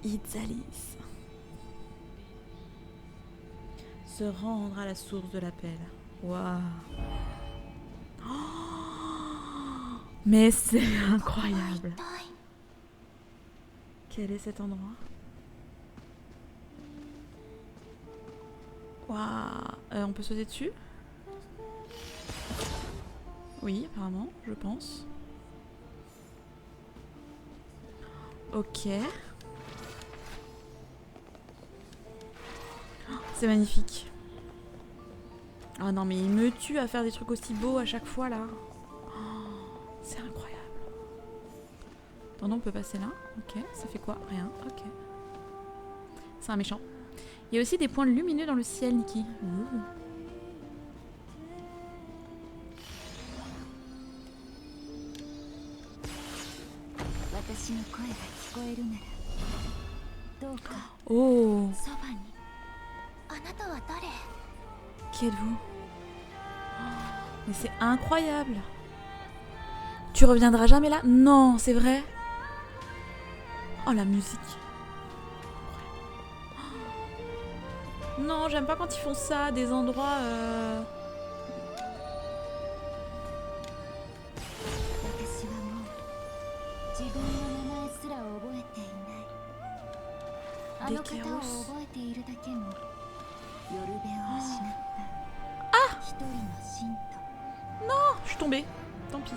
Itzalis. Se rendre à la source de l'appel. Waouh. Oh, Mais c'est incroyable. Quel est cet endroit? Waouh, on peut sauter dessus? Oui, apparemment, je pense. Ok. C'est magnifique. Ah non, mais il me tue à faire des trucs aussi beaux à chaque fois là. C'est incroyable. Attends, on peut passer là. Ok, ça fait quoi? Rien. Ok. C'est un méchant. Il y a aussi des points lumineux dans le ciel, Nikki. Ouh. Oh, qui êtes-vous? Mais c'est incroyable. Tu reviendras jamais là? Non, c'est vrai. Oh, la musique. Non, j'aime pas quand ils font ça, des endroits... Des chaos. Ah! Non, je suis tombée. Tant pis.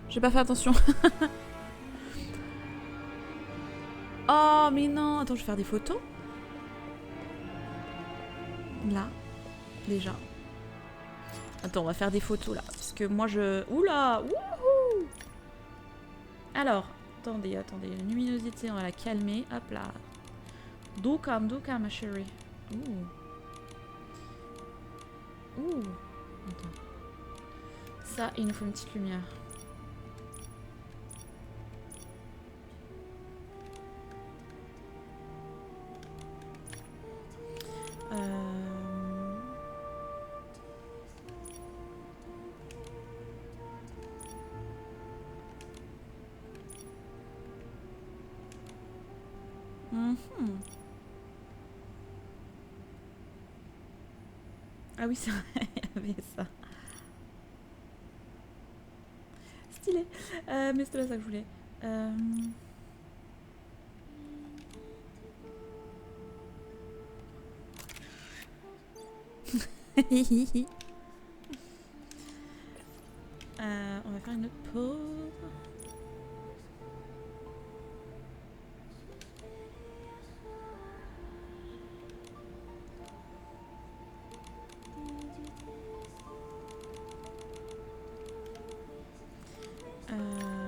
J'ai pas fait attention. Oh, mais non. Attends, je vais faire des photos. Là. Déjà. Attends, on va faire des photos là. Parce que moi je... Oula! Wouhou! Alors, attendez. La luminosité, on va la calmer. Hop là. Doucam, ma chérie. Ouh. Ouh. Attends. Ça, il nous faut une petite lumière. Ah oui, c'est vrai, il y avait ça. Stylé. Mais c'était pas ça que je voulais. On va faire une autre pause.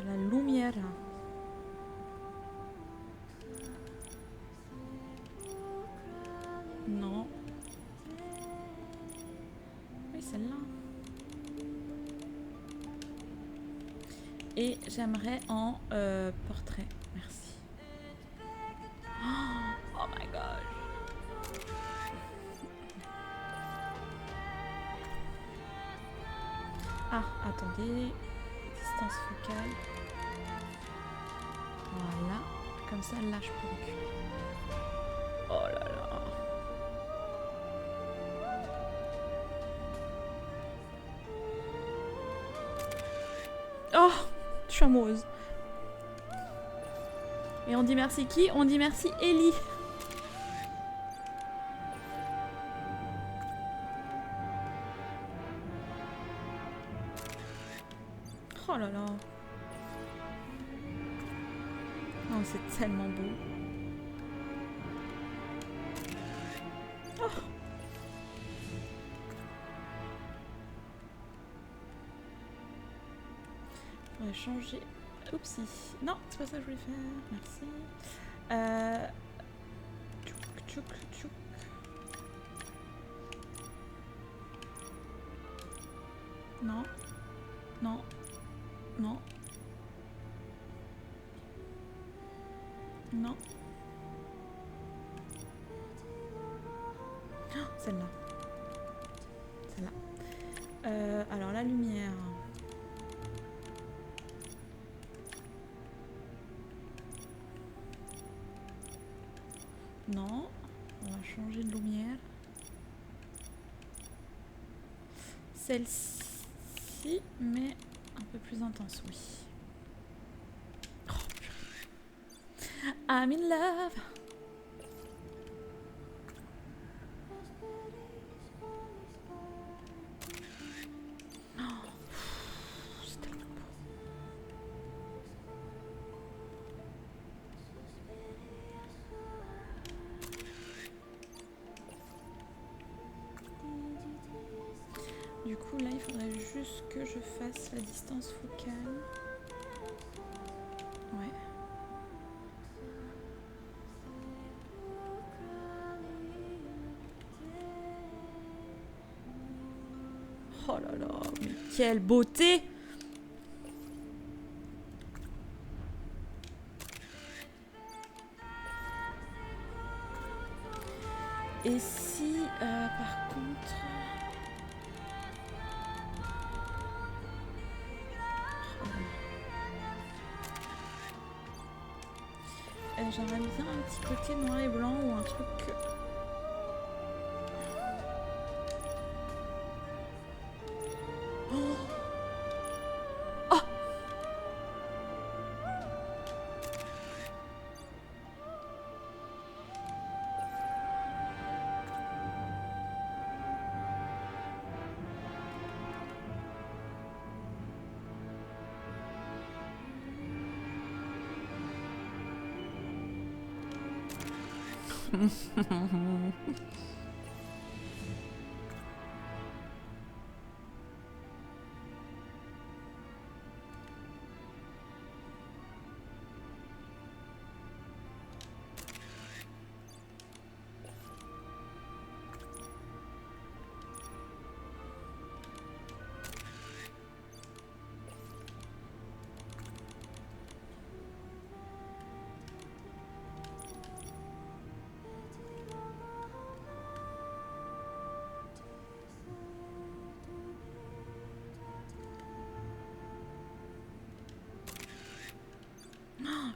La lumière. Non. Oui, celle-là. Et j'aimerais en portrait. Merci. Oh my gosh. Ah, attendez. Distance focale. Voilà. Comme ça, là, je peux reculer. Oh là là. Oh, je suis amoureuse. Et on dit merci qui? On dit merci Ellie. Oh là là. Oh, c'est tellement beau. Oh. On va changer. Oupsie. Non, c'est pas ça que je voulais faire. Merci. Tchouk, tchouk. Non. Non. Non. Non. Oh, celle-là. Celle-là. Alors la lumière. Non. On va changer de lumière. Celle-ci. aussi, mais un peu plus intense, oui. Oh, purée. I'm in love. Du coup, là, il faudrait juste que je fasse la distance focale. Ouais. Oh là là, mais quelle beauté! Et si, par contre... J'aimerais bien un petit côté noir et blanc ou un truc... Oh, oh.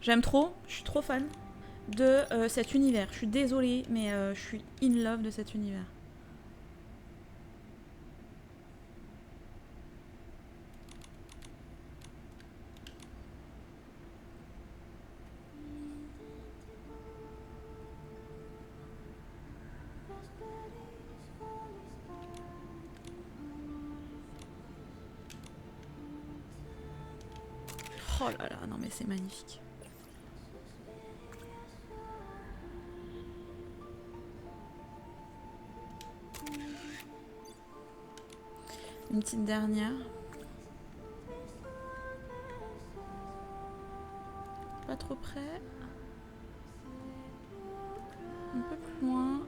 J'aime trop, je suis trop fan de cet univers. Je suis désolée, mais je suis in love de cet univers. Oh là là, non mais c'est magnifique. Une petite dernière. Pas trop près. Un peu plus loin.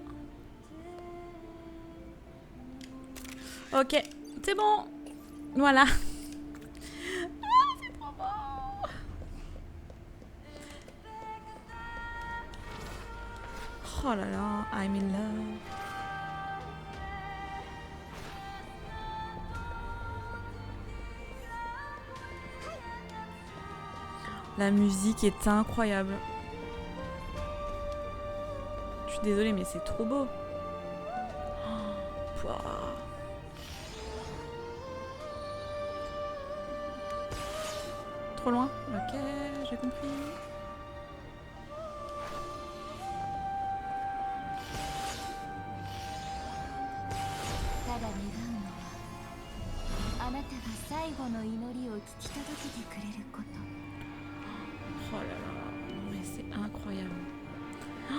Ok, c'est bon. Voilà. Ah, c'est trop beau. Oh là là, I'm in love. La musique est incroyable. Je suis désolée, mais c'est trop beau. Oh, trop loin. Ok, j'ai compris. Oh là là, mais c'est incroyable. Oh,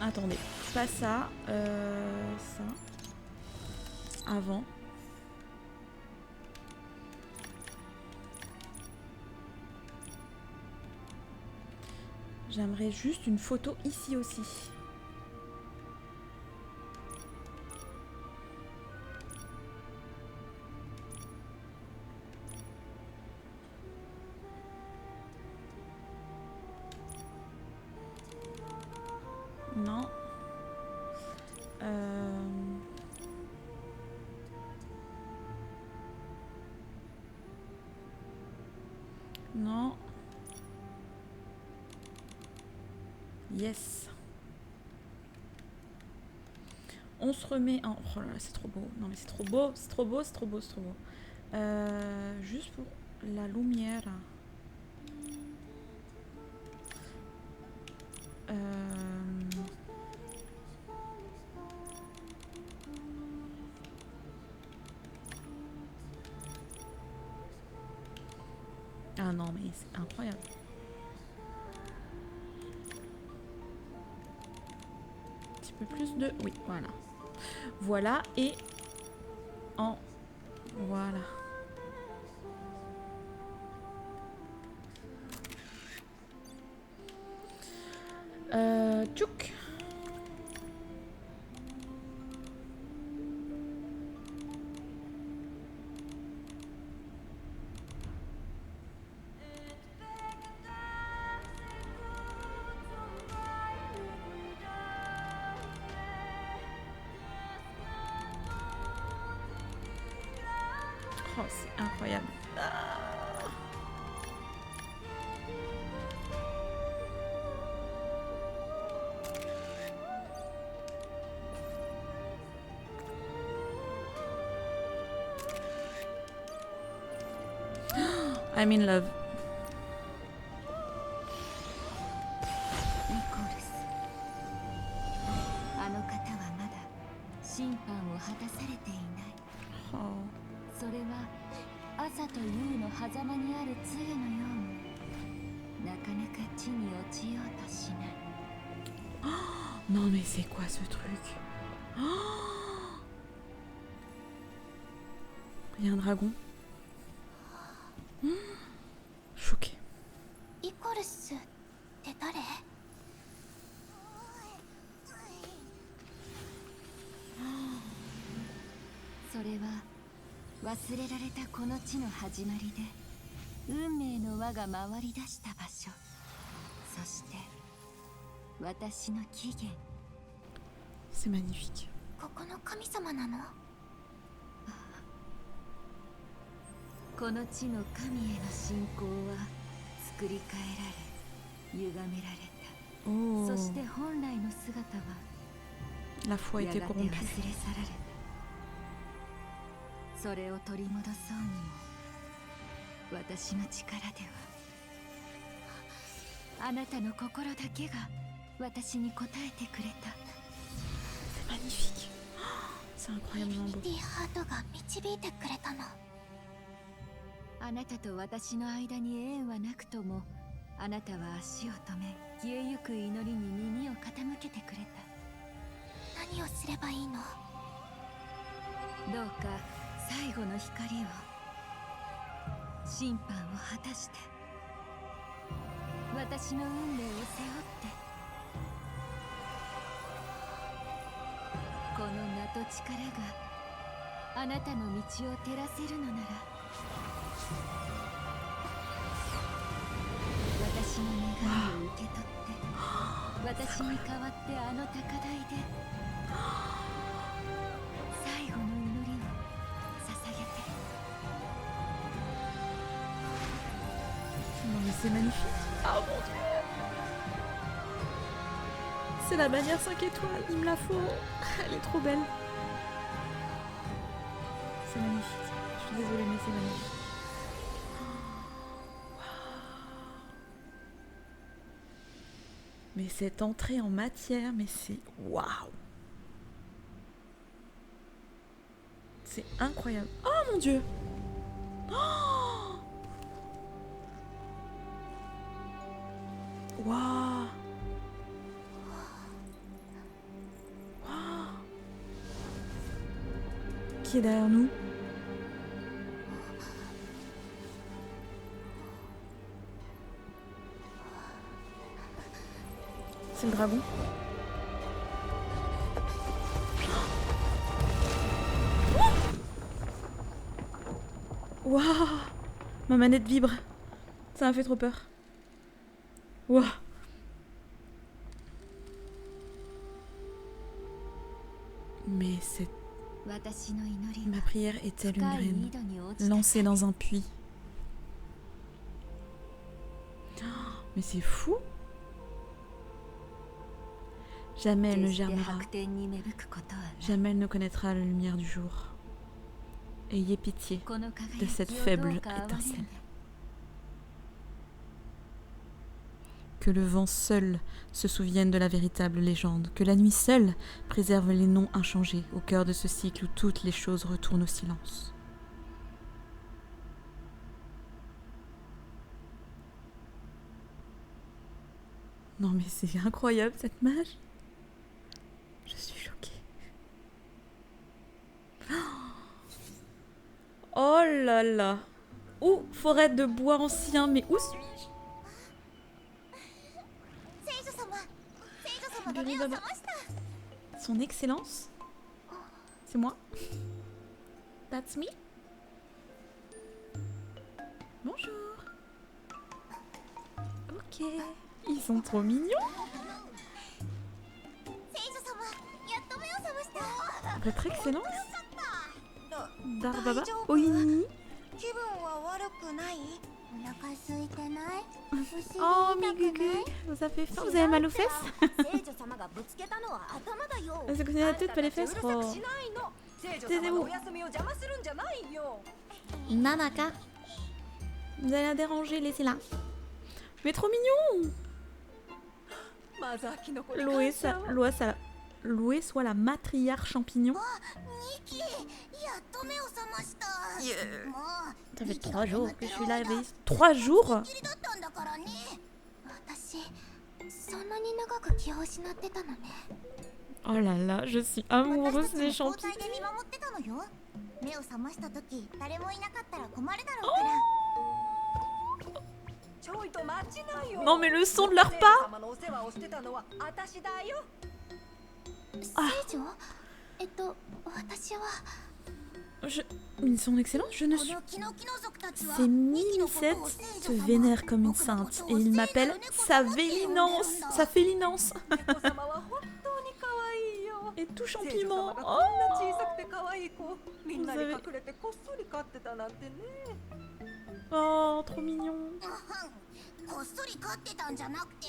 attendez, pas ça, ça, avant. J'aimerais juste une photo ici aussi. Non. Non. Yes. On se remet en... Oh là là, c'est trop beau. Non mais c'est trop beau, c'est trop beau, c'est trop beau, c'est trop beau. Juste pour la lumière. Ah non mais c'est incroyable. Un petit peu plus de... Oui, voilà. Voilà et... En... Voilà. Tchouk. Oh, c'est incroyable. I'm in love. ニコルス、あの方はまだ審判を果たされていない。 Oh. それは朝と夕の狭間にある杖のようになかなか地に落ちようとしない。 Non mais c'est quoi ce truc? Il y a un dragon. Choqué. イコルスって誰？それは忘れられたこの地の始まりで運命の輪が回り出した場所、そして私の起源。 C'est magnifique. ここの神様なの？この地の神への信仰は作り変えられ、歪められた。 Oh. そして本来の姿は La foi や était がて忘 corrompue. れ去られた。それを取り戻そうにも私の力では、あなたの心だけが私に応えてくれた。 C'est magnifique. C'est incroyablement beau. ディハートが導いてくれたの。あなたと私の間に縁はなくとも、あなたは足を止め消えゆく祈りに耳を傾けてくれた。何をすればいいの？どうか最後の光を、審判を果たして私の運命を背負ってこの名と力があなたの道を照らせるのなら、私の願いを受け取って私に代わってあの高台で最後の祈りを捧げて。 Non mais c'est magnifique. Oh mon dieu. C'est la bannière 5 étoiles, il me la faut. Elle est trop belle. C'est magnifique. Je suis désolée mais c'est magnifique. Mais cette entrée en matière, mais c'est waouh. C'est incroyable. Oh mon dieu. Oh. Waouh. Waouh. Qui est derrière nous? C'est le dragon. Waouh. Ma manette vibre. Ça m'a fait trop peur. Waouh. Mais c'est... Ma prière est telle une graine lancée dans un puits. Mais c'est fou. Jamais elle ne 決して germera. 白天に芽吹くことはない。 Jamais elle ne connaîtra la lumière du jour. Ayez pitié この de cette 輝きをど faible うか合わせ étincelle. て。 Que le vent seul se souvienne de la véritable légende. Que la nuit seule préserve les noms inchangés au cœur de ce cycle où toutes les choses retournent au silence. Non mais c'est incroyable cette mage. Je suis choquée. Oh là là. Oh, forêt de bois ancien, mais où suis-je? 聖女様、聖女様が Guri 目を覚 Baba. ました。 Son Excellence? C'est moi? That's me? Bonjour. Ok. Ils sont trop mignons. 聖女様、やっと目を覚ました。 Votre Excellence? だ Darbaba? 大丈夫？ Oini? 気分は悪くない？お腹空いてない？ Oh, Migugu. Ça fait faim. Vous avez mal aux fesses? 聖女様がぶつけたのは頭だよ。 C'est que vous avez la tête, pas les fesses. うるさく Oh. しないの。聖女 Taisez-vous. 様のお休みを邪魔するんじゃないよ。 Nanaka. Vous allez la déranger, laissez-la. Mais trop mignon! マザーキノコに Loué, 感謝を Loué soit la matriarche champignon. ニキ、やっと目を覚ました。もう Ça fait 3 jours que je suis là éveillée. 3 jours? ギリだったんだからね。私、そんなに長く気を失ってたのね。 Oh là là, je suis amoureuse des 交 champignons. 代で見守ってたのよ。目を覚ました時、誰もいなかったら困るだろうから。ちょいと待ちなよ。 Non mais le son de leur 聖 pas! 女様のお世話をしてたのは私だよ。聖女？私は Mais son excellence, je ne こ suis... のキノキノ族たちは Ces ニキのことを Mimicette 聖 te 女様 vénèrent comme une 僕のこ sainte と et を il 聖女の m'appelle 猫 sa 様って呼んでるん Vélinance, だ。 sa Félinance 猫様は本当に可愛いよ。 et tout 聖女 champiment. 様がこんな Oh 小さくて可愛い子をみんなに隠れてこっそり飼ってたなんてね。 Oh, trop mignon. こっそり飼ってたんじゃなくて、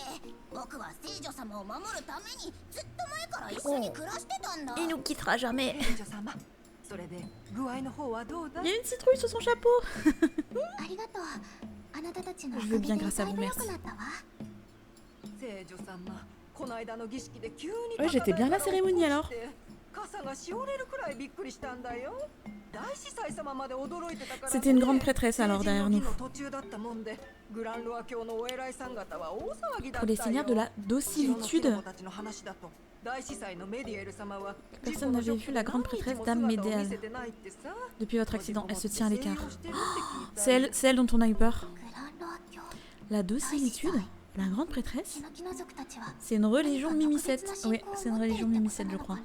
僕は聖女様を守るためにずっと前から一緒に暮らしてたんだ。 Il nous quittera jamais. 聖女様、それで具合の方はどうだ Il y a une citrouille sur son chapeau. ありがとう。あなたたちのお Je か veux げ bien で grâce à だい vous, ぶ良 merci. くなったわ。聖女様、この間の儀式で急に Ouais, j'étais bien à la cérémonie alors. 傘がしおれるくらいびっくりしたんだよ。大司祭様まで驚いてたからね。 C'était une grande prêtresse alors 成人 derrière の nous. 儀の途中だったもんで、グランロア教のお偉いさん方は大騒ぎだった Pour よ。 les seigneurs de la 城の docilitude, 子たちの話だと、大司祭のメディエル様は Personne n'avait vu la grande prêtresse Dame Médéal. Depuis votre accident, elle se tient à l'écart. C'est elle dont on a eu peur. グランロア教 La docilitude? La grande prêtresse? キノキノ族たちは C'est une religion mimicette. Oui, c'est une religion mimicette, je crois.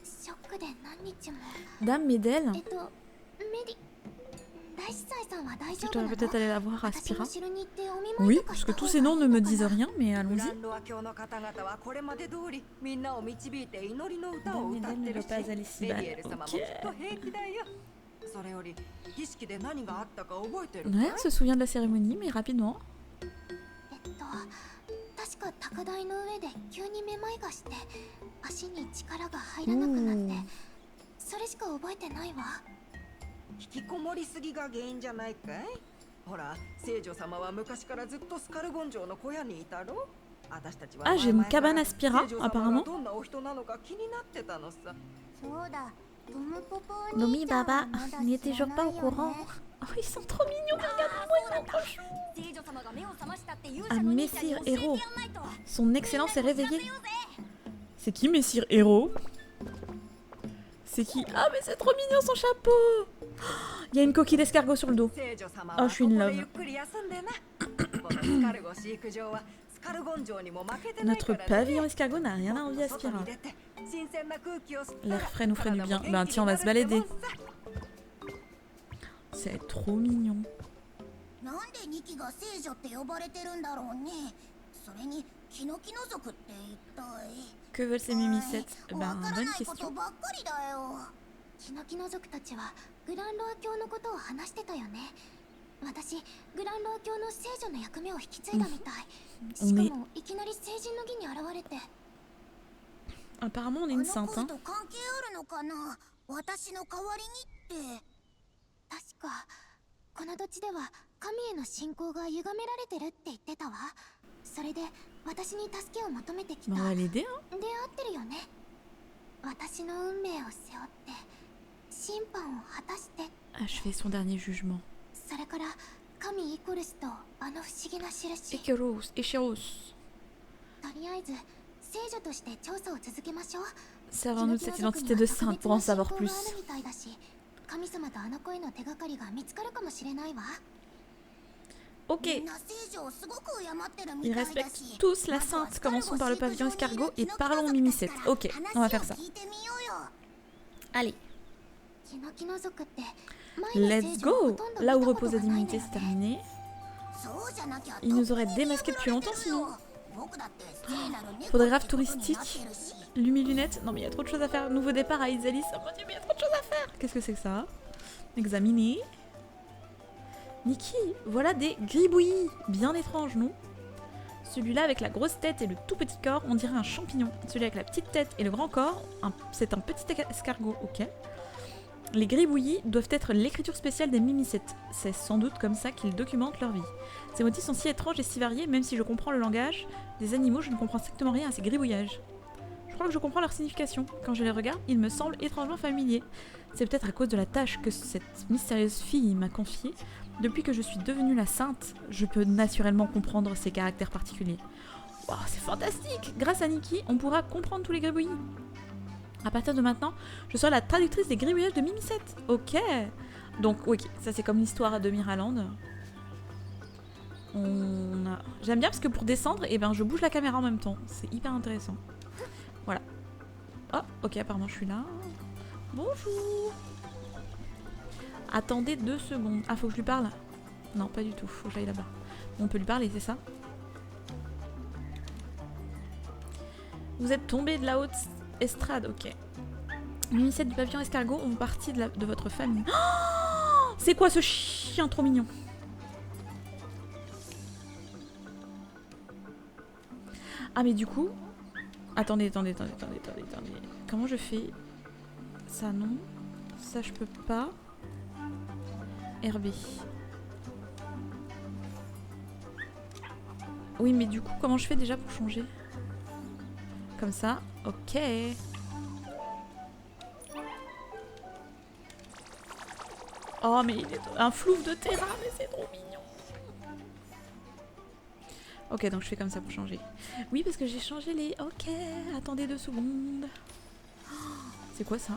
ショックで何日も Dame Médel, メディ大司祭さんは大丈 je 夫な devrais の？ peut-être aller la voir à 私の Aspira. 城に行ってお見舞い Oui, とか parce し que た tous 方 ces が noms い ne い me のか disent な？ rien, mais グ allons-y. ランロア教の方々はこれまで通りみんなを導いて祈りの歌を Dame 歌っ Médel ne てる veut し pas aller si メデ bas. ィエル様もきっ Ok. と平気だよ。それより儀式で何があったか覚えてるかい？ Ouais, elle se souvient de la cérémonie, mais rapidement. 確か高台の上で急にめまいがして足に力が入らなくなってそれしか覚えてないわ。引きこもりすぎが原因じゃないかい？ほら、聖女様は昔からずっとスカルゴン城の小屋にいたろ？私たちは Ah, j'ai une 前々から cabane à Spira, 聖女様が apparemment. どんなお人なのか気になってたのさ。そうだ、トムポポお Nomi 兄ちゃんは Baba まだ n'est 知ら toujours な pas い au よ courant. ね。 Oh, ils sont trop mignons, regardez-moi, ils sont trop choux. 聖女様が目を覚ましたって勇 Ah, 者の兄ちゃんに Messire 教えてや Héros. んないと。 Son excellence est réveillée. C'est qui Messire Héros? C'est qui? Ah, mais c'est trop mignon son chapeau. Il y a une coquille d'escargot sur le dos. 聖女様 あは je suis in ここ love. でゆっくり休んでな。このスカルゴ飼育場はスカルゴン城にも負けてないか Notre らね。 pavillon escargot n'a rien à envier à 外に Spira. 出て新鮮な空気を吸った L'air ら frais nous ferait du 体 bien. も元気 Bah に tiens, on な va る se っても balader. んさ。 C'est trop mignon. なんでニキが聖女って呼ばれてるんだろうね。それにキノキノ族って一体。 Que veulent ces mimicettes? わ Ben, から bonne ないこと question. ばっかりだよ。キノキノ族たちはグランロア教のことを話してたよね。私グランロー教の聖女の役目を引き継いだみたい。On しか est... もいきなり聖人の儀に現れて。 Apparemment, on est あ une の sainte, 声 hein. と関係あるのかな、私の代わりにって。確かこの土地では神への信仰が歪められてるって言ってたわ。それで私に助けを求めてきた。 Bah, on va l'aider, hein. 出会ってるよね。私の運命を背負って審判を果たして。 Achever son dernier jugement. それから神イコルスとあの不思議な印。 Echeros, Echeros. とりあえず聖女として調査を続けましょう。 Servons-nous de cette identité de sainte pour en savoir plus. 神様とあの声の手がかりが見つかるかもしれないわ。 Ok. みんな聖女をすごく敬ってるみ Ils たいだ respectent し。 tous la sainte. Commençons par le pavillon escargot et parlons au Mimicette. Ok, on va faire ça. 聞いてみようよ。 Allez, ヒノキノ族って前の聖 let's 女をほ go. とんど Là où 見たこ repose と la がないんだ divinité, よ c'est ね。 terminé. そうじゃなきゃ Ils nous auraient démasqués depuis longtemps sinon. 僕だって聖なる猫 Photographe ってことになって touristique. るし。 Lumilunette. Non mais il y a trop de choses à faire. Nouveau départ à Isalis. Oh mon dieu, mais il y a trop de choses à faire. Qu'est-ce que c'est que ça? Examiner. Nikki, voilà des gribouillis. Bien étranges, non? Celui-là avec la grosse tête et le tout petit corps, on dirait un champignon. Celui avec la petite tête et le grand corps, c'est un petit escargot, ok. Les gribouillis doivent être l'écriture spéciale des Mimicettes. C'est sans doute comme ça qu'ils documentent leur vie. Ces motifs sont si étranges et si variés, même si je comprends le langage des animaux, je ne comprends strictement rien à ces gribouillages. Je crois que je comprends leur signification. Quand je les regarde, ils me semblent étrangement familiers. C'est peut-être à cause de la tâche que cette mystérieuse fille m'a confiée. Depuis que je suis devenue la sainte, je peux naturellement comprendre ces caractères particuliers. Wow, c'est fantastique! Grâce à Nikki, on pourra comprendre tous les gribouillis. À partir de maintenant, je serai la traductrice des gribouillages de Mimicette. Ok. Donc, ok, ça c'est comme l'histoire de Miraland. J'aime bien parce que pour descendre, eh ben, je bouge la caméra en même temps. C'est hyper intéressant. Voilà. Oh, ok, apparemment je suis là. Bonjour. Attendez 2 secondes. Ah, faut que je lui parle? Non, pas du tout. Faut que j'aille là-bas. On peut lui parler, c'est ça? Vous êtes tombé de la haute estrade, ok. Mimicette du pavillon escargot ont partie de votre famille. Oh, c'est quoi ce chien trop mignon? Ah mais du coup... Attendez. Comment je fais? Ça non. Ça je peux pas. RB. Oui mais du coup comment je fais déjà pour changer? Comme ça. Ok. Oh mais il est un flouf de terrain, mais c'est trop mignon. Ok, donc je fais comme ça pour changer. Oui, parce que j'ai changé les... Ok, attendez 2 secondes. Oh, c'est quoi ça?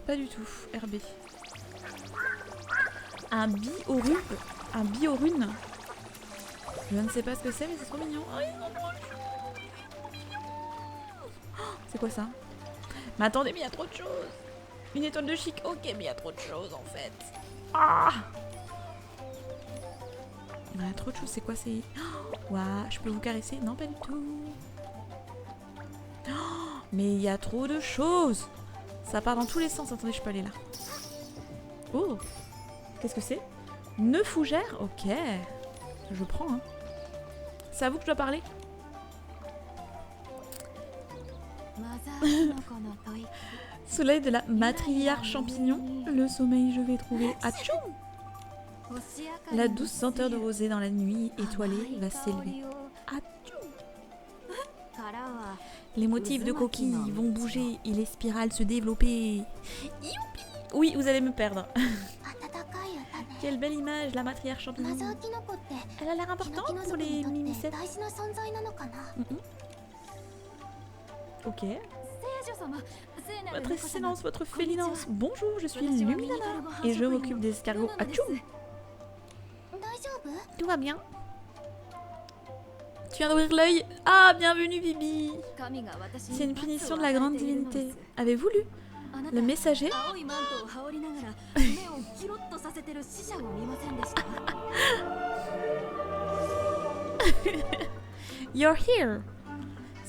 Pas du tout. RB. Un biorune. Un biorune. Je ne sais pas ce que c'est, mais c'est trop mignon. Oh, ils sont trop choux. Oh, c'est quoi ça? Mais attendez, mais il y a trop de choses. Une étoile de chic. Ok, mais il y a trop de choses en fait. Ah! Il y a trop de choses, c'est quoi? C'est... Oh, ouah, je peux vous caresser? Non, pas du tout. Oh, mais il y a trop de choses. Ça part dans tous les sens. Attendez, je peux aller là. Oh, qu'est-ce que c'est? Nœud fougère? Ok. Je prends, hein. C'est à vous que je dois parler? Soleil de la matriarche champignon. Le sommeil, je vais trouver. Atchoum! La douce senteur de rosée dans la nuit étoilée va s'élever. Atchoum! Les motifs de coquilles vont bouger et les spirales se développer. Youpi! Oui, vous allez me perdre. Quelle belle image, la matriarche champignon. Elle a l'air importante pour les Mimicettes. Ok. Votre excellence, votre félinence. Bonjour, je suis Lumilana et je m'occupe des escargots. Atchoum! Tout va bien. Tu viens d'ouvrir l'œil. Ah, bienvenue Bibi. C'est une punition de la grande divinité. Avez-vous lu? Le messager? You're here.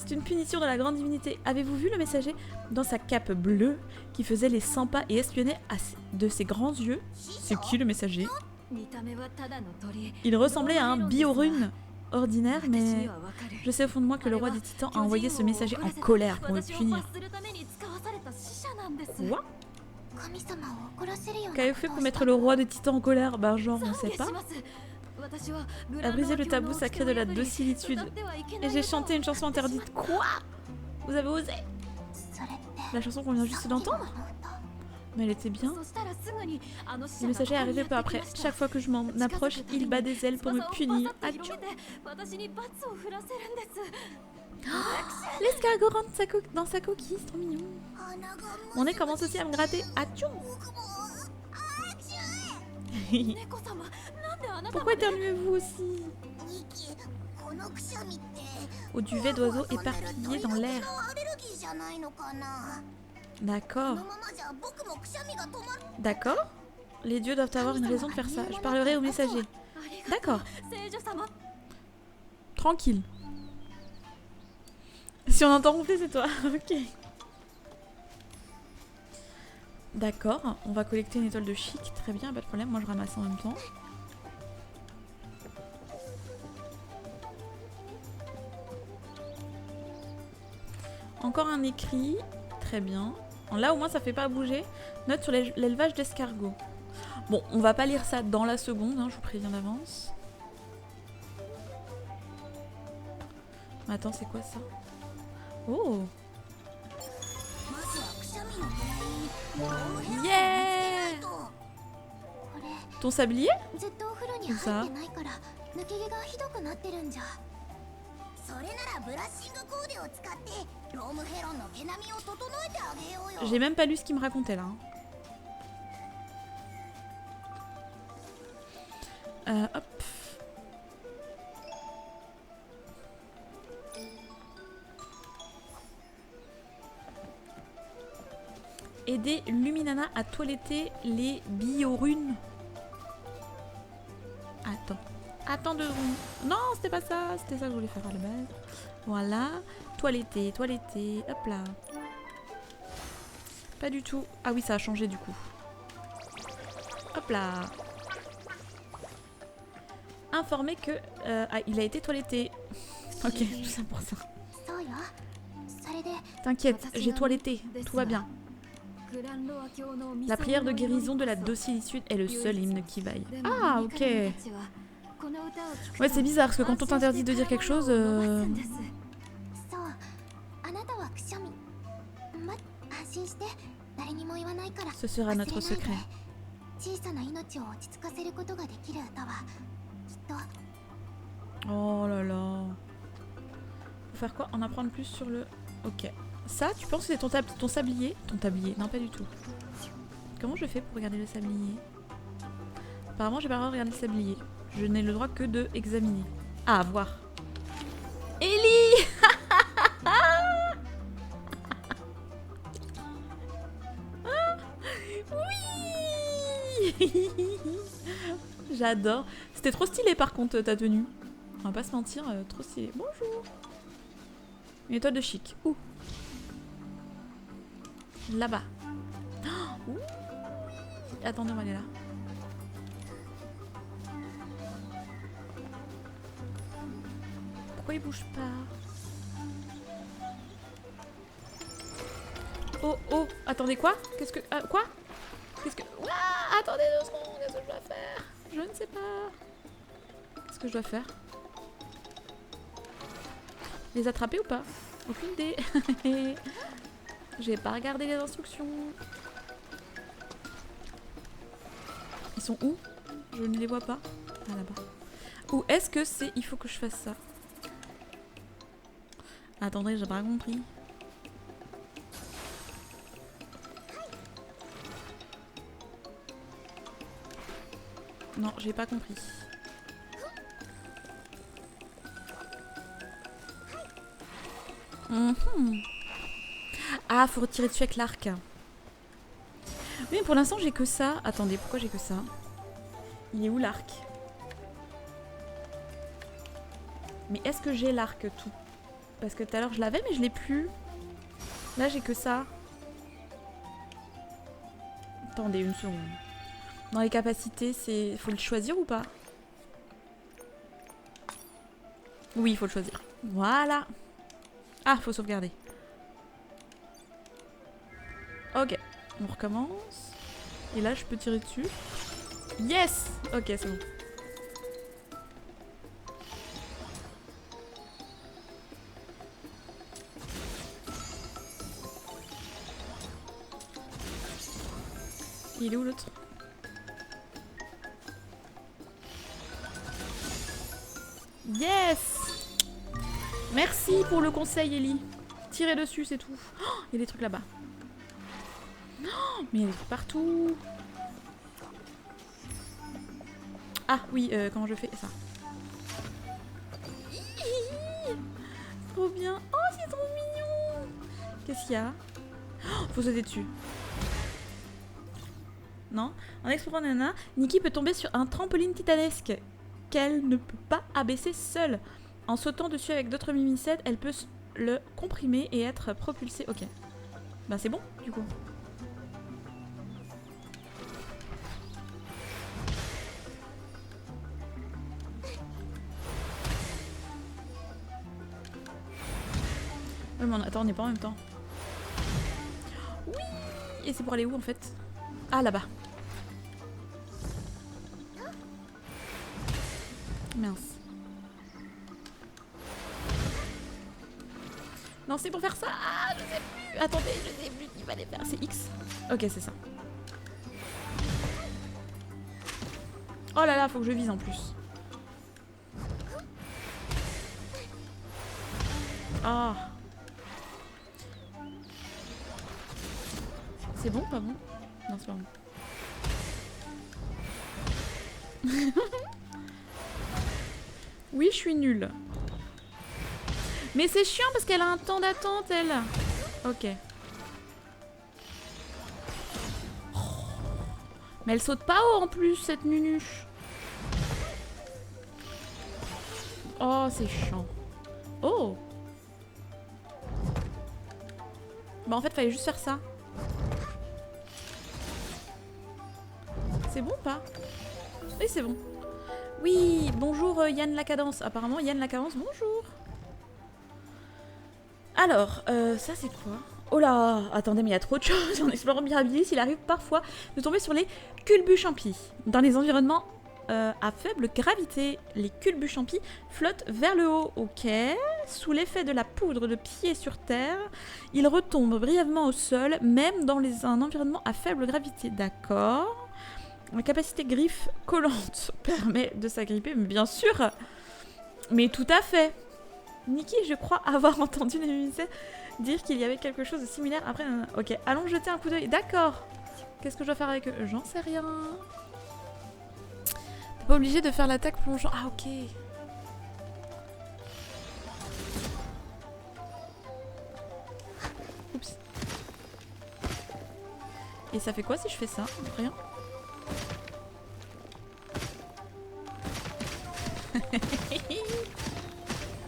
C'est une punition de la grande divinité. Avez-vous vu le messager dans sa cape bleue qui faisait les 100 pas et espionnait de ses grands yeux? C'est qui le messager? Il ressemblait à un Biorune ordinaire, mais je sais au fond de moi que le roi des titans a envoyé ce messager en colère pour le punir. Quoi? Qu'avez-vous fait pour mettre le roi des titans en colère? Bah genre, on sait pas. A brisé le tabou sacré de la docilitude. Et j'ai chanté une chanson interdite. Quoi? Vous avez osé? La chanson qu'on vient juste d'entendre? Mais elle était bien. Le messager est arrivé peu après. Chaque fois que je m'en approche, il bat des ailes pour me punir. Atchou! L'escargot rentre dans sa coquille, c'est trop mignon. Mon nez commence aussi à me gratter. Atchou! Pourquoi éternuez-vous aussi? Au duvet d'oiseaux éparpillés dans l'air. D'accord. D'accord. Les dieux doivent avoir une raison de faire ça. Je parlerai au messager. D'accord. Tranquille. Si on entend ronfler, c'est toi. Ok. D'accord. On va collecter une étoile de chic. Très bien, pas de problème. Moi, je ramasse en même temps. Encore un écrit. Très bien. Là, au moins, ça fait pas bouger. Note sur l'élevage d'escargots. Bon, on va pas lire ça dans la seconde, hein, je vous préviens d'avance. Attends, c'est quoi ça? Oh! Yeah! Ton sablier? Où ça? J'ai même pas lu ce qu'il me racontait là. Hop. Aider Luminana à toiletter les biorunes. Attends. Attends 2 secondes. Non, c'était pas ça. C'était ça que je voulais faire à la base. Voilà. Toiletter, toiletter. Hop là. Pas du tout. Ah oui, ça a changé du coup. Hop là. Informer que il a été toiletté. Ok, tout ça pour ça. T'inquiète, j'ai toiletté. Tout va bien. La prière de guérison de la docilitude est le seul hymne qui vaille. Ah, ok. Ouais, c'est bizarre parce que quand on t'interdit de dire quelque chose... Ce sera notre secret. Oh là là. Faut faire quoi? En apprendre plus sur le... Ok. Ça, tu penses que c'est ton sablier? Ton tablier? Non, pas du tout. Comment je fais pour regarder le sablier? Apparemment, j'ai pas le droit de regarder le sablier. Je n'ai le droit que de examiner. Ah, voir. Ellie. Oui. J'adore. C'était trop stylé par contre ta tenue. On va pas se mentir, trop stylé. Bonjour. Une étoile de chic. Où? Là-bas. Oh, attendez, on va aller là. Pourquoi il bouge pas? Oh, oh, attendez, quoi? Qu'est-ce que... quoi? Qu'est-ce que... Ouah, attendez 2 secondes, qu'est-ce que je dois faire? Je ne sais pas. Qu'est-ce que je dois faire? Les attraper ou pas? Aucune idée. J'ai pas regardé les instructions. Ils sont où? Je ne les vois pas. Ah, là-bas. Ou est-ce que c'est... Il faut que je fasse ça. Attendez, j'ai pas compris. Non, j'ai pas compris. Ah, faut retirer dessus avec l'arc. Oui, mais pour l'instant, j'ai que ça. Attendez, pourquoi j'ai que ça? Il est où l'arc? Mais est-ce que j'ai l'arc tout? Parce que tout à l'heure je l'avais mais je l'ai plus. Là j'ai que ça. Attendez une seconde. Dans les capacités, c'est... Faut le choisir ou pas? Oui, il faut le choisir. Voilà. Ah, faut sauvegarder. Ok, on recommence. Et là, je peux tirer dessus. Yes! Ok, c'est bon. Il est où l'autre? Yes! Merci pour le conseil, Ellie. Tirez dessus, c'est tout. Oh, il y a des trucs là-bas. Oh, mais il y a des trucs partout. Ah oui, comment je fais ça? Trop bien. Oh, c'est trop mignon. Qu'est-ce qu'il y a? Oh, faut sauter dessus. Non. En explorant Nana, Nikki peut tomber sur un trampoline titanesque qu'elle ne peut pas abaisser seule. En sautant dessus avec d'autres mimicètes, elle peut le comprimer et être propulsée. Ok. Bah c'est bon, du coup. Ouais, mais attends, on n'est pas en même temps. Oui. Et c'est pour aller où en fait? Ah, là-bas. Mince. Non, c'est pour faire ça. Ah, je sais plus. Attendez, je sais plus qu'il fallait faire. C'est X. Ok, c'est ça. Oh là là, faut que je vise en plus. Ah. C'est bon, pas bon? Non, c'est pas bon. Oui, je suis nulle. Mais c'est chiant parce qu'elle a un temps d'attente, elle. Ok. Oh. Mais elle saute pas haut en plus, cette nunuche. Oh, c'est chiant. Oh. Bah en fait, fallait juste faire ça. C'est bon ou pas? Oui, c'est bon. Oui, bonjour Yann Lacadence. Apparemment, Yann Lacadence, bonjour. Alors, ça c'est quoi? Oh là, attendez, mais il y a trop de choses. En explorant Mirabilis, il arrive parfois de tomber sur les culbuchampis. Dans les environnements à faible gravité, les culbuchampis flottent vers le haut. Ok. Sous l'effet de la poudre de pied sur terre, ils retombent brièvement au sol, même dans un environnement à faible gravité. D'accord. La capacité griffe collante permet de s'agripper, mais bien sûr. Mais tout à fait. Nikki, je crois avoir entendu les musiciens dire qu'il y avait quelque chose de similaire après. Ok, allons jeter un coup d'œil. D'accord. Qu'est-ce que je dois faire avec eux? J'en sais rien. T'es pas obligé de faire l'attaque plongeant. Ah, ok. Oups. Et ça fait quoi si je fais ça? Rien.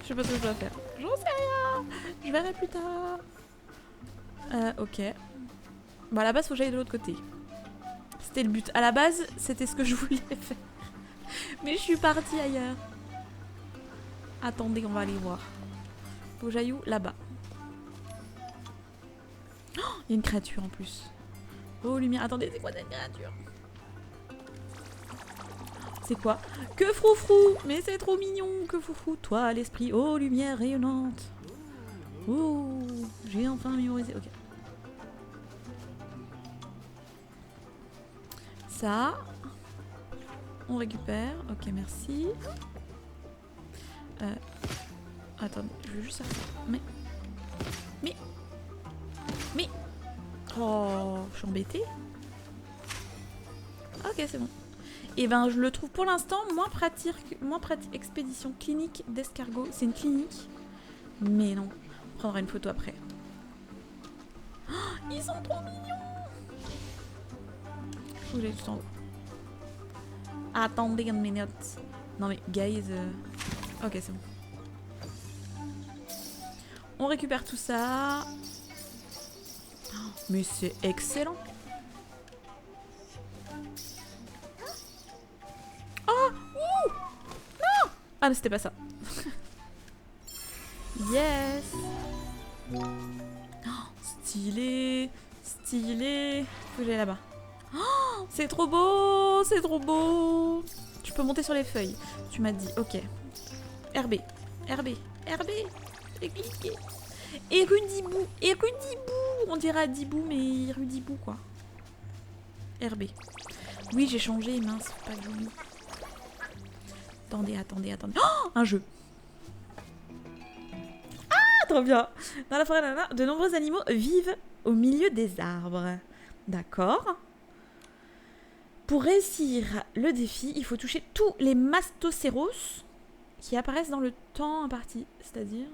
Je sais pas ce que je dois faire. J'en sais rien. Je verrai plus tard. Ok. Bon, à la base, faut que j'aille de l'autre côté. C'était le but. À la base, c'était ce que je voulais faire. Mais je suis partie ailleurs. Attendez, on va aller voir. Faut que j'aille où? Là-bas. Oh, il y a une créature en plus. Oh, lumière. Attendez, c'est quoi cette créature? C'est quoi? Que froufrou! Mais c'est trop mignon, que froufrou! Toi, l'esprit, oh, lumière rayonnante! Oh, j'ai enfin mémorisé. Ok. Ça. On récupère. Ok, merci. Attendez, je veux juste faire ça. Mais. Oh, je suis embêtée. Ok, c'est bon. Et ben je le trouve pour l'instant moins pratique expédition clinique d'escargot. C'est une clinique. Mais non, on prendra une photo après. Oh, ils sont trop mignons. Faut que j'aille tout en haut. Attendez une minute. Non mais guys. Ok, c'est bon. On récupère tout ça. Oh, mais c'est excellent. Oh, ouh, non. Ah, mais c'était pas ça. Yes. Oh, stylé. Stylé. Faut que j'aille là-bas. Oh, c'est trop beau. C'est trop beau. Tu peux monter sur les feuilles. Tu m'as dit, ok. RB. RB. RB. J'ai cliqué. Et Rudibou. Et Rudibou. On dirait Dibou, mais Rudibou, quoi. RB. Oui, j'ai changé, mince. Pas joli. Attendez, attendez, attendez. Oh, un jeu. Ah, trop bien. Dans la forêt, de nombreux animaux vivent au milieu des arbres. D'accord. Pour réussir le défi, il faut toucher tous les mastocéros qui apparaissent dans le temps imparti. C'est-à-dire...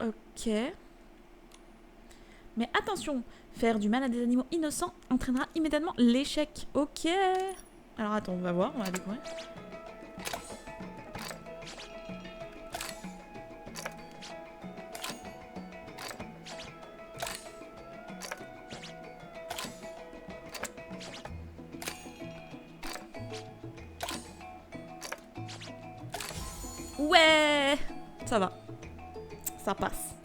Ok. Mais attention, faire du mal à des animaux innocents entraînera immédiatement l'échec. Ok. Alors attends, on va voir, on va découvrir. Ouais, ça va. Ça passe.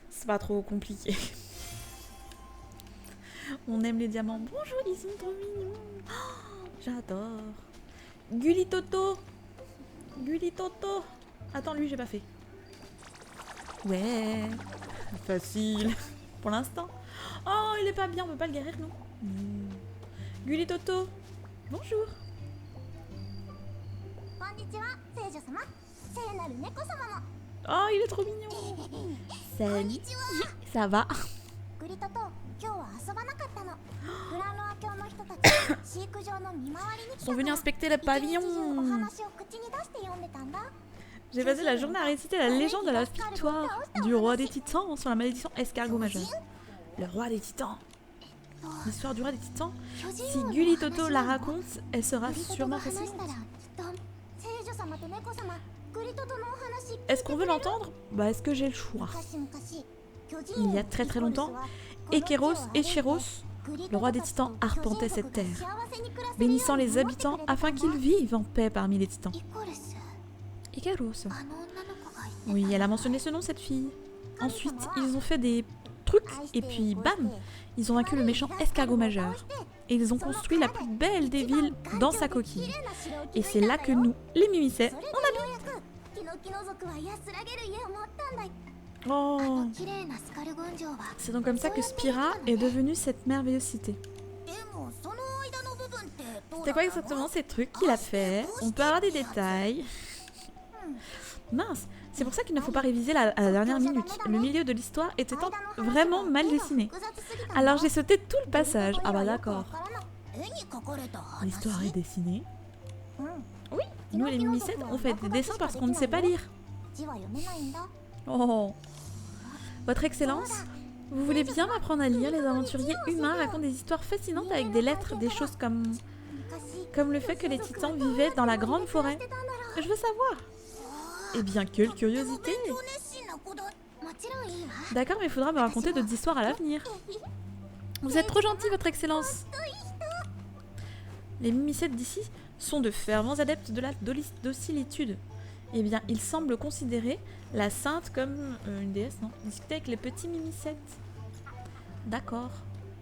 C'est pas trop compliqué. On aime les diamants. Bonjour, ils sont trop mignons. Oh, j'adore. Gulli Toto. Gulli Toto. Attends, lui, j'ai pas fait. Ouais. Facile. Pour l'instant. Oh, il est pas bien. On peut pas le guérir, non? Gulli Toto. Bonjour. Oh, il est trop mignon. Salut. Ça va? Ils sont venus inspecter le pavillon. J'ai passé la journée à réciter la légende de la victoire du roi des titans sur la malédiction escargot majeur. Le roi des titans. L'histoire du roi des titans. Si Gulli Toto la raconte, elle sera sûrement fascinante. Est-ce qu'on veut l'entendre? Bah, est-ce que j'ai le choix? Il y a très très longtemps, Ékéros et Chéros, le roi des titans, arpentait cette terre, bénissant les habitants afin qu'ils vivent en paix parmi les titans. Ékéros. Oui, elle a mentionné ce nom, cette fille. Ensuite, ils ont fait des trucs, et puis bam, ils ont vaincu le méchant escargot majeur. Et ils ont construit la plus belle des villes dans sa coquille. Et c'est là que nous, les Mimicets, on habite. Oh. C'est donc comme ça que Spira est devenue cette merveilleuse cité. C'était quoi exactement ces trucs qu'il a fait? On peut avoir des détails. Mince, c'est pour ça qu'il ne faut pas réviser à la dernière minute. Le milieu de l'histoire était vraiment mal dessiné. Alors j'ai sauté tout le passage. Ah bah d'accord. L'histoire est dessinée. Oui, nous les Mimicètes, on fait des dessins parce qu'on ne sait pas lire. Oh. Votre Excellence, vous voulez bien m'apprendre à lire? Les aventuriers humains racontent des histoires fascinantes avec des lettres, des choses comme le fait que les titans vivaient dans la grande forêt. Je veux savoir. Eh bien, quelle curiosité! D'accord, mais il faudra me raconter d'autres histoires à l'avenir. Vous êtes trop gentil, Votre Excellence. Les Mimicètes d'ici sont de fervents adeptes de la docilitude. Eh bien, ils semblent considérer la sainte comme une déesse, non? Discuter avec les petits Mimicètes. D'accord.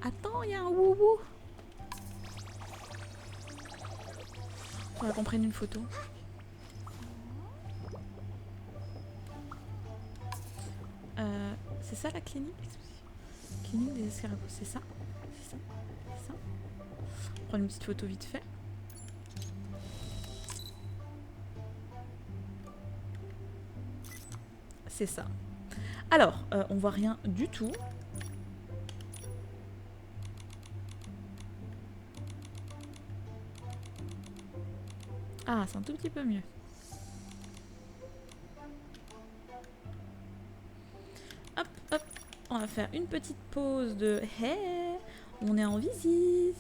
Attends, il y a un wouhou. Faudra qu'on prenne une photo. C'est ça la clinique? Clinique des escargots, c'est ça? C'est ça? C'est ça? On prend une petite photo vite fait. C'est ça. Alors, on voit rien du tout. Ah, c'est un tout petit peu mieux. Hop, hop. On va faire une petite pause de hey, on est en visite.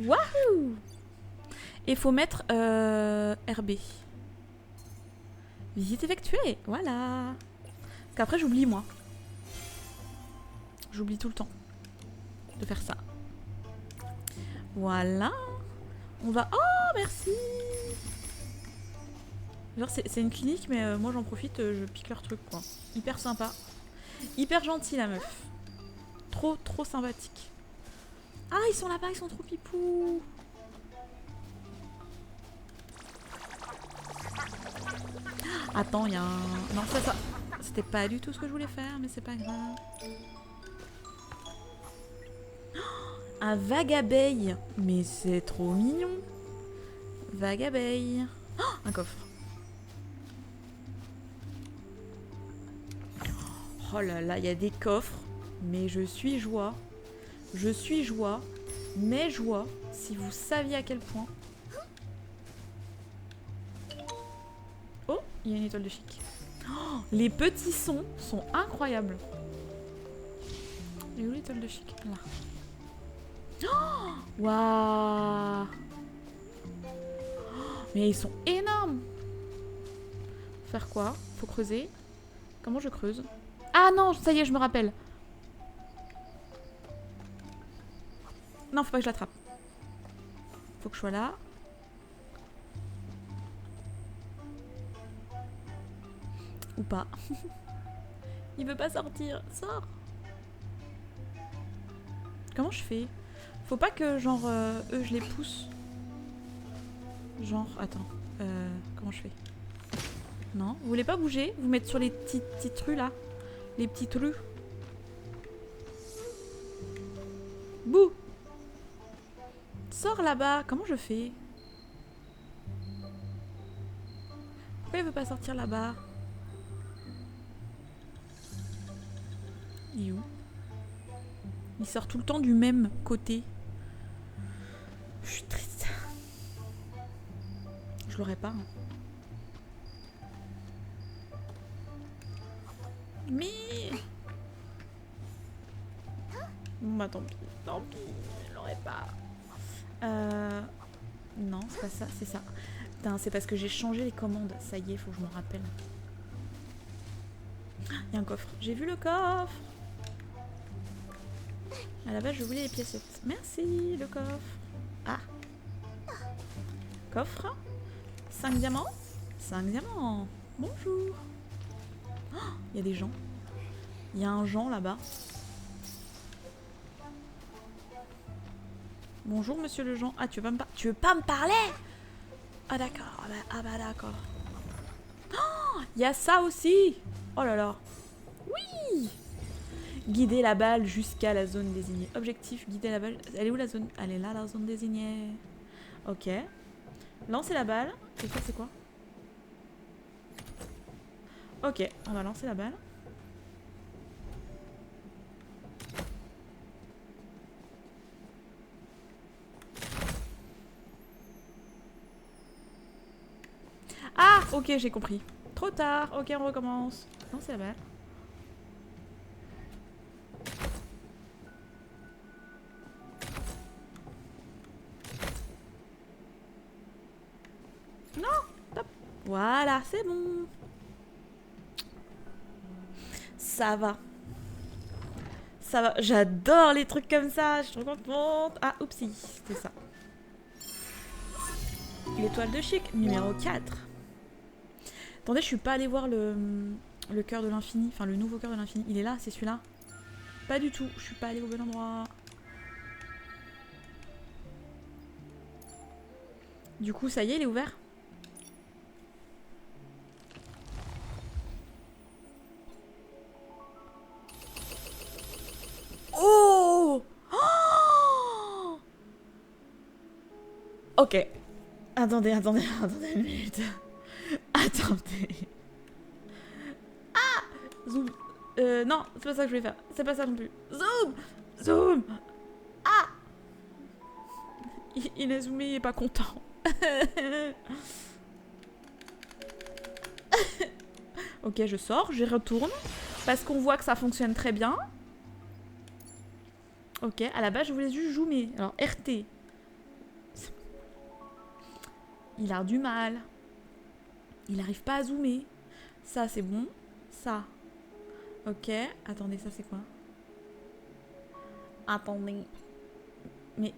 Wahoo! Et faut mettre RB. Visite effectuée, voilà. Qu'après j'oublie moi. J'oublie tout le temps de faire ça. Voilà. On va... Oh, merci. Genre c'est une clinique mais moi j'en profite, je pique leur truc quoi. Hyper sympa. Hyper gentil la meuf. Trop sympathique. Ah ils sont là-bas, ils sont trop pipous. Attends, il y a un... Non, ça... C'était pas du tout ce que je voulais faire, mais c'est pas grave. Un vagabeille. Mais c'est trop mignon. Vagabeille. Oh, un coffre. Oh là là, il y a des coffres. Mais je suis joie. Je suis joie. Mais joie. Si vous saviez à quel point. Oh, il y a une étoile de chic. Oh, les petits sons sont incroyables. Et où l'étoile de chic? Là. Oh, waouh. Mais ils sont énormes. Faire quoi? Faut creuser. Comment je creuse? Ah non, ça y est, je me rappelle. Non, faut pas que je l'attrape. Faut que je sois là. Ou pas. Il veut pas sortir. Sors. Comment je fais? Faut pas que genre eux je les pousse. Genre, attends. Comment je fais? Non, vous voulez pas bouger? Vous mettre sur les petites rues là? Les petites rues. Bouh! Sors là-bas. Comment je fais? Pourquoi il veut pas sortir là-bas? Il est où? Il sort tout le temps du même côté. Je suis triste. Je l'aurais pas. Hein. Mais... Bon bah tant pis. Tant pis. Je l'aurais pas. Non, c'est pas ça. C'est ça. Putain, c'est parce que j'ai changé les commandes. Ça y est, faut que je m'en rappelle. Il y a un coffre. J'ai vu le coffre. À la base, je voulais les piécettes. Merci, le coffre. Ah. Coffre. 5 diamants. 5 diamants. Bonjour. Il y a des gens. Il y a un Jean là-bas. Bonjour, monsieur le Jean. Ah, tu veux pas me parler? Ah, d'accord. Ah, bah d'accord. Il y a ça aussi. Oh là là. Oui. Guider la balle jusqu'à la zone désignée. Objectif, guider la balle. Elle est où la zone? Elle est là, la zone désignée. Ok. Lancer la balle. Et ça, c'est quoi? Ok, on va lancer la balle. Ah, ok, j'ai compris. Trop tard. Ok, on recommence. Lancer la balle. Non, top. Voilà, c'est bon. Ça va. Ça va. J'adore les trucs comme ça. Je suis trop contente. Ah, oupsie. C'était ça. L'étoile de chic, numéro 4. Attendez, je suis pas allée voir le cœur de l'infini. Enfin, le nouveau cœur de l'infini. Il est là, c'est celui-là? Pas du tout. Je suis pas allée au bon endroit. Du coup, ça y est, il est ouvert? Oh! Oh! Ok. Attendez une minute. Attendez. Ah! Zoom. Non, c'est pas ça que je voulais faire. C'est pas ça non plus. Zoom! Zoom! Ah! Il est zoomé, il est pas content. Ok, je sors, je retourne. Parce qu'on voit que ça fonctionne très bien. Ok, à la base, je voulais juste zoomer. Alors, RT. Il a du mal. Il n'arrive pas à zoomer. Ça, c'est bon. Ça. Ok. Attendez, ça, c'est quoi? Attendez. Mais...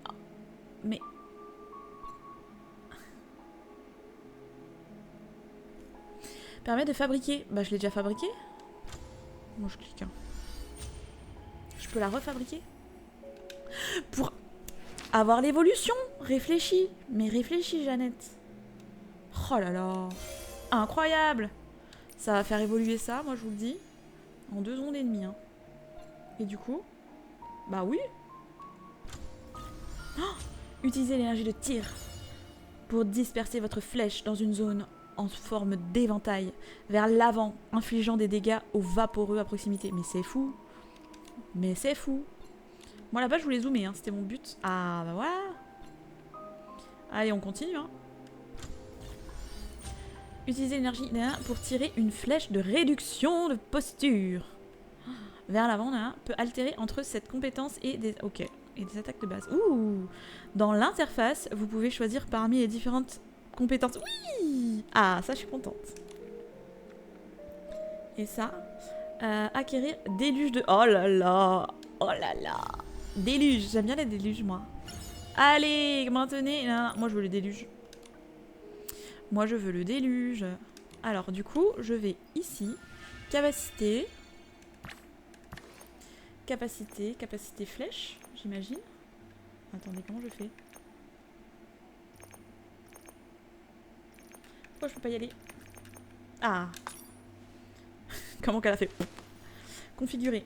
Mais... Permet de fabriquer. Bah, je l'ai déjà fabriqué. Moi, je clique. Hein. Je peux la refabriquer. Pour avoir l'évolution. Réfléchis. Mais réfléchis, Jeannette. Oh là là. Incroyable. Ça va faire évoluer ça, moi, je vous le dis. En 2 secondes et demie. Hein. Et du coup... Bah oui. Oh, utilisez l'énergie de tir pour disperser votre flèche dans une zone en forme d'éventail vers l'avant, infligeant des dégâts aux vaporeux à proximité. Mais c'est fou. Mais c'est fou. Moi là-bas je voulais zoomer, hein, c'était mon but. Ah bah voilà. Allez, on continue. Hein. Utilisez l'énergie pour tirer une flèche de réduction de posture. Vers l'avant, peut altérer entre cette compétence et des... Ok. Et des attaques de base. Ouh. Dans l'interface, vous pouvez choisir parmi les différentes compétences. Oui. Ah, ça, je suis contente. Et ça, acquérir déluge de... Oh là là. Oh là là. Déluge. J'aime bien les déluges, moi. Allez, maintenez. Non, moi, je veux le déluge. Moi, je veux le déluge. Alors, du coup, je vais ici. Capacité. Capacité flèche, j'imagine. Attendez, comment je fais? Pourquoi je peux pas y aller? Ah. Comment qu'elle a fait? Configurer.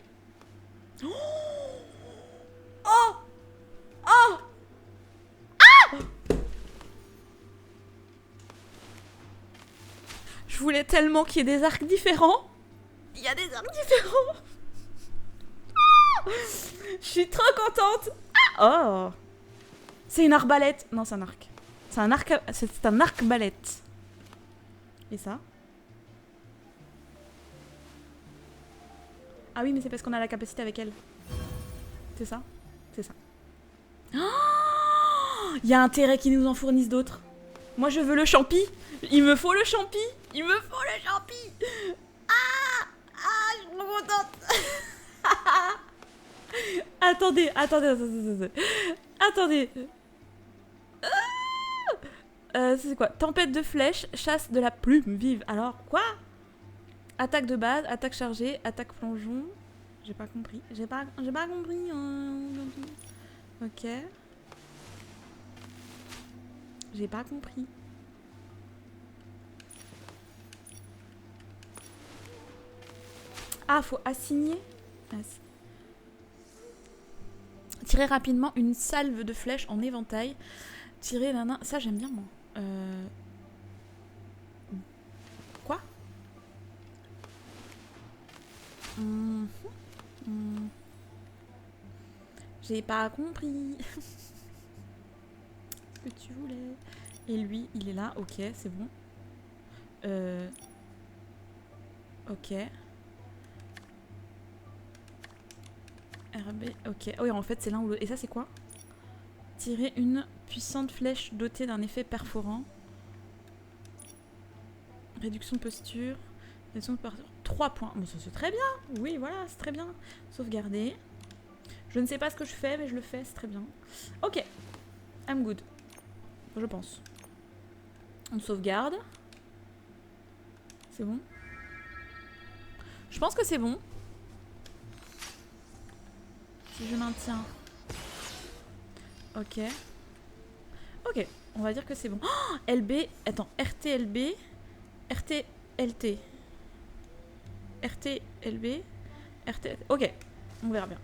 Oh, oh, oh, ah. Je voulais tellement qu'il y ait des arcs différents. Il y a des arcs différents. Je suis trop contente. Ah, oh. C'est une arbalète. Non, c'est un arc. C'est un arc. C'est un arc-balète. Et ça? Ah oui, mais c'est parce qu'on a la capacité avec elle. C'est ça? C'est ça. Il y a intérêt qu'ils nous en fournissent d'autres. Moi, je veux le champi. Il me faut le champi. Il me faut le champi. Ah, ah, je suis trop contente. Attendez. C'est quoi? Tempête de flèches, chasse de la plume vive. Alors, quoi? Attaque de base, attaque chargée, attaque plongeon. J'ai pas compris. J'ai pas compris. Ok. J'ai pas compris. Ah, faut assigner. Tirer rapidement une salve de flèches en éventail. Tirer nana. Ça, j'aime bien, moi. Quoi? J'ai pas compris. Ce que tu voulais. Et lui, il est là. Ok, c'est bon. Ok. RB, ok. Oh, et en fait, c'est l'un ou l'autre. Et ça, c'est quoi? Tirer une puissante flèche dotée d'un effet perforant. Réduction de posture. Réduction de posture. 3 points. Bon, ça, c'est très bien. Oui, voilà, c'est très bien. Sauvegarder. Je ne sais pas ce que je fais, mais je le fais, c'est très bien. Ok. I'm good. Je pense. On sauvegarde. C'est bon? Je pense que c'est bon. Si je maintiens. Ok. Ok, on va dire que c'est bon. Oh, LB, attends, RTLB, RTLT. RTLB, RT... Ok, on verra bien.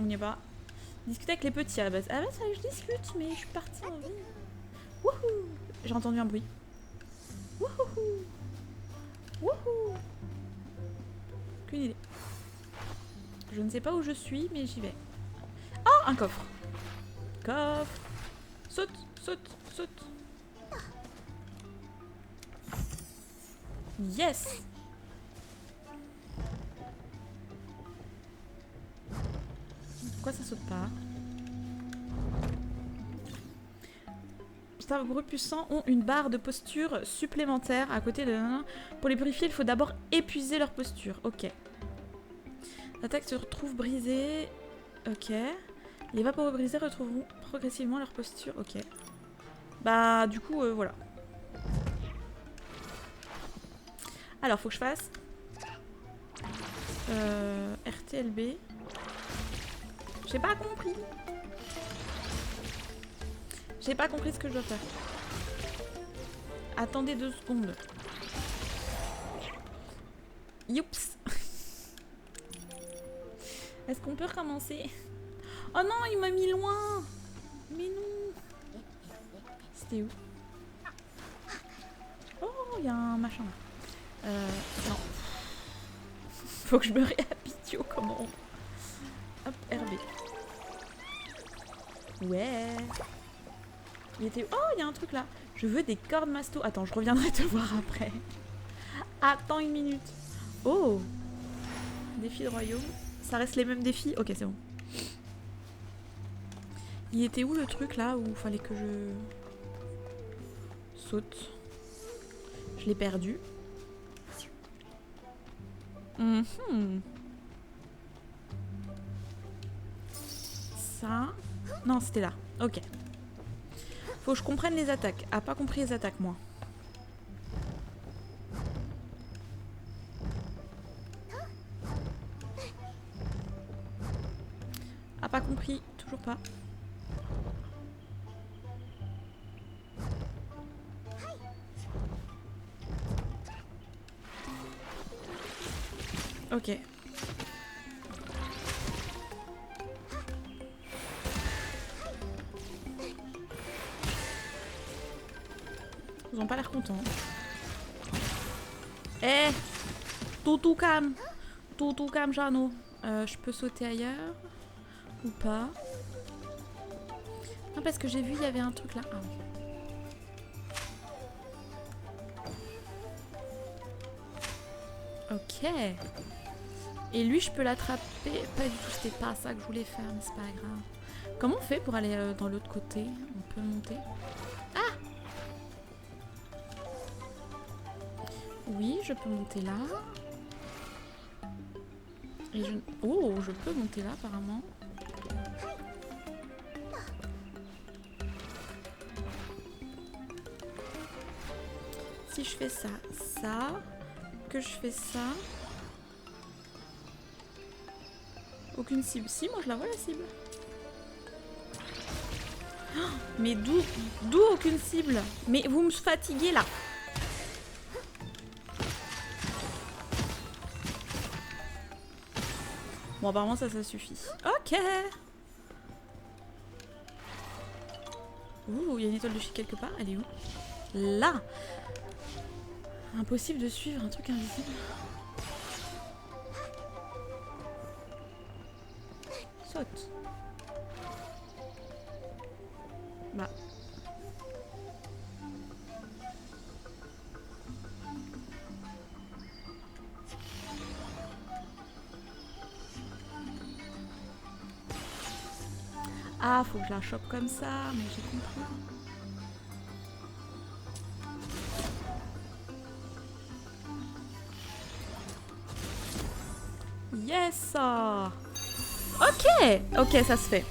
On y va. Discuter avec les petits à la base. Ah bah ça, je discute, mais je suis partie en vie. Wouhou! J'ai entendu un bruit. Wouhou! Wouhou! Aucune idée. Je ne sais pas où je suis, mais j'y vais. Oh, un coffre. Coffre. Saute, saute, saute. Yes. Pourquoi ça saute pas? staves puissants ont une barre de posture supplémentaire à côté de... Pour les purifier, il faut d'abord épuiser leur posture. Ok. L'attaque se retrouve brisée. Ok. Les vaporeux brisés retrouveront progressivement leur posture. Ok. Bah, du coup, voilà. Alors, faut que je fasse... RTLB. J'ai pas compris. J'ai pas compris ce que je dois faire. Attendez 2 secondes. Youps. Est-ce qu'on peut recommencer? Oh non, il m'a mis loin. Mais non. C'était où? Oh, il y a un machin là. Non. Faut que je me réhabitue au comment. Hop, RB. Ouais. Il était... Oh, il y a un truc là. Je veux des cordes masto. Attends, je reviendrai te voir après. Attends une minute. Oh. Défi de royaume. Ça reste les mêmes défis? Ok, c'est bon. Il était où le truc là où il fallait que je... saute? Je l'ai perdu. Ça... Non, c'était là. Ok. Faut que je comprenne les attaques. Ah, pas compris les attaques, moi. Ah, pas compris. Toujours pas. Ok. Ils ont pas l'air contents. Eh, tout calme. Tout calme, Jano. Je peux sauter ailleurs ou pas? Non, parce que j'ai vu, il y avait un truc là. Ah oui. Ok. Et lui, je peux l'attraper. Pas du tout, c'était pas ça que je voulais faire, mais c'est pas grave. Comment on fait pour aller dans l'autre côté? On peut monter. Ah! Oui, je peux monter là. Et je... Oh, je peux monter là apparemment. Si je fais ça, que je fais ça... Aucune cible. Si, moi je la vois la cible. Oh, mais d'où aucune cible? Mais vous me fatiguez là. Bon, apparemment ça suffit. Ok. Ouh, il y a une étoile de Chi quelque part. Elle est où? Là. Impossible de suivre un truc invisible. Saute. Bah. Ah, faut que je la chope comme ça, mais j'ai compris. Yes! Ok! Ok, ça se fait.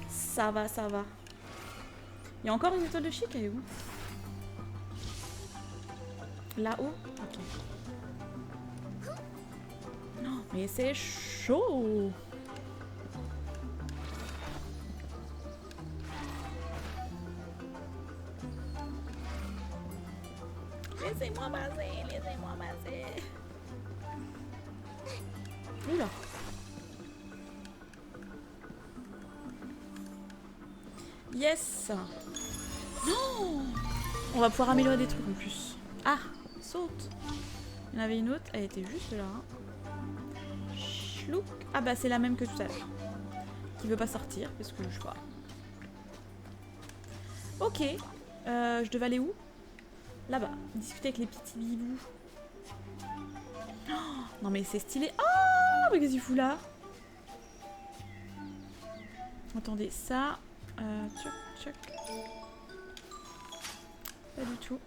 Ça va, ça va. Il y a encore une étoile de Chi, elle est où? Là-haut? Ok. Non, mais c'est chaud! Laissez-moi passer, laissez-moi passer. Oula. Yes. Non. On va pouvoir améliorer des trucs en plus. Ah, saute. Il y en avait une autre, elle était juste là. Chlouk. Ah bah c'est la même que tout à l'heure. Qui veut pas sortir parce que je vois. Ok. Je devais aller où? Là-bas. Discuter avec les petits bibous. Oh, non mais c'est stylé. Oh, mais qu'est-ce qu'il fout là? Attendez, ça... tchoc, tchoc. Pas du tout.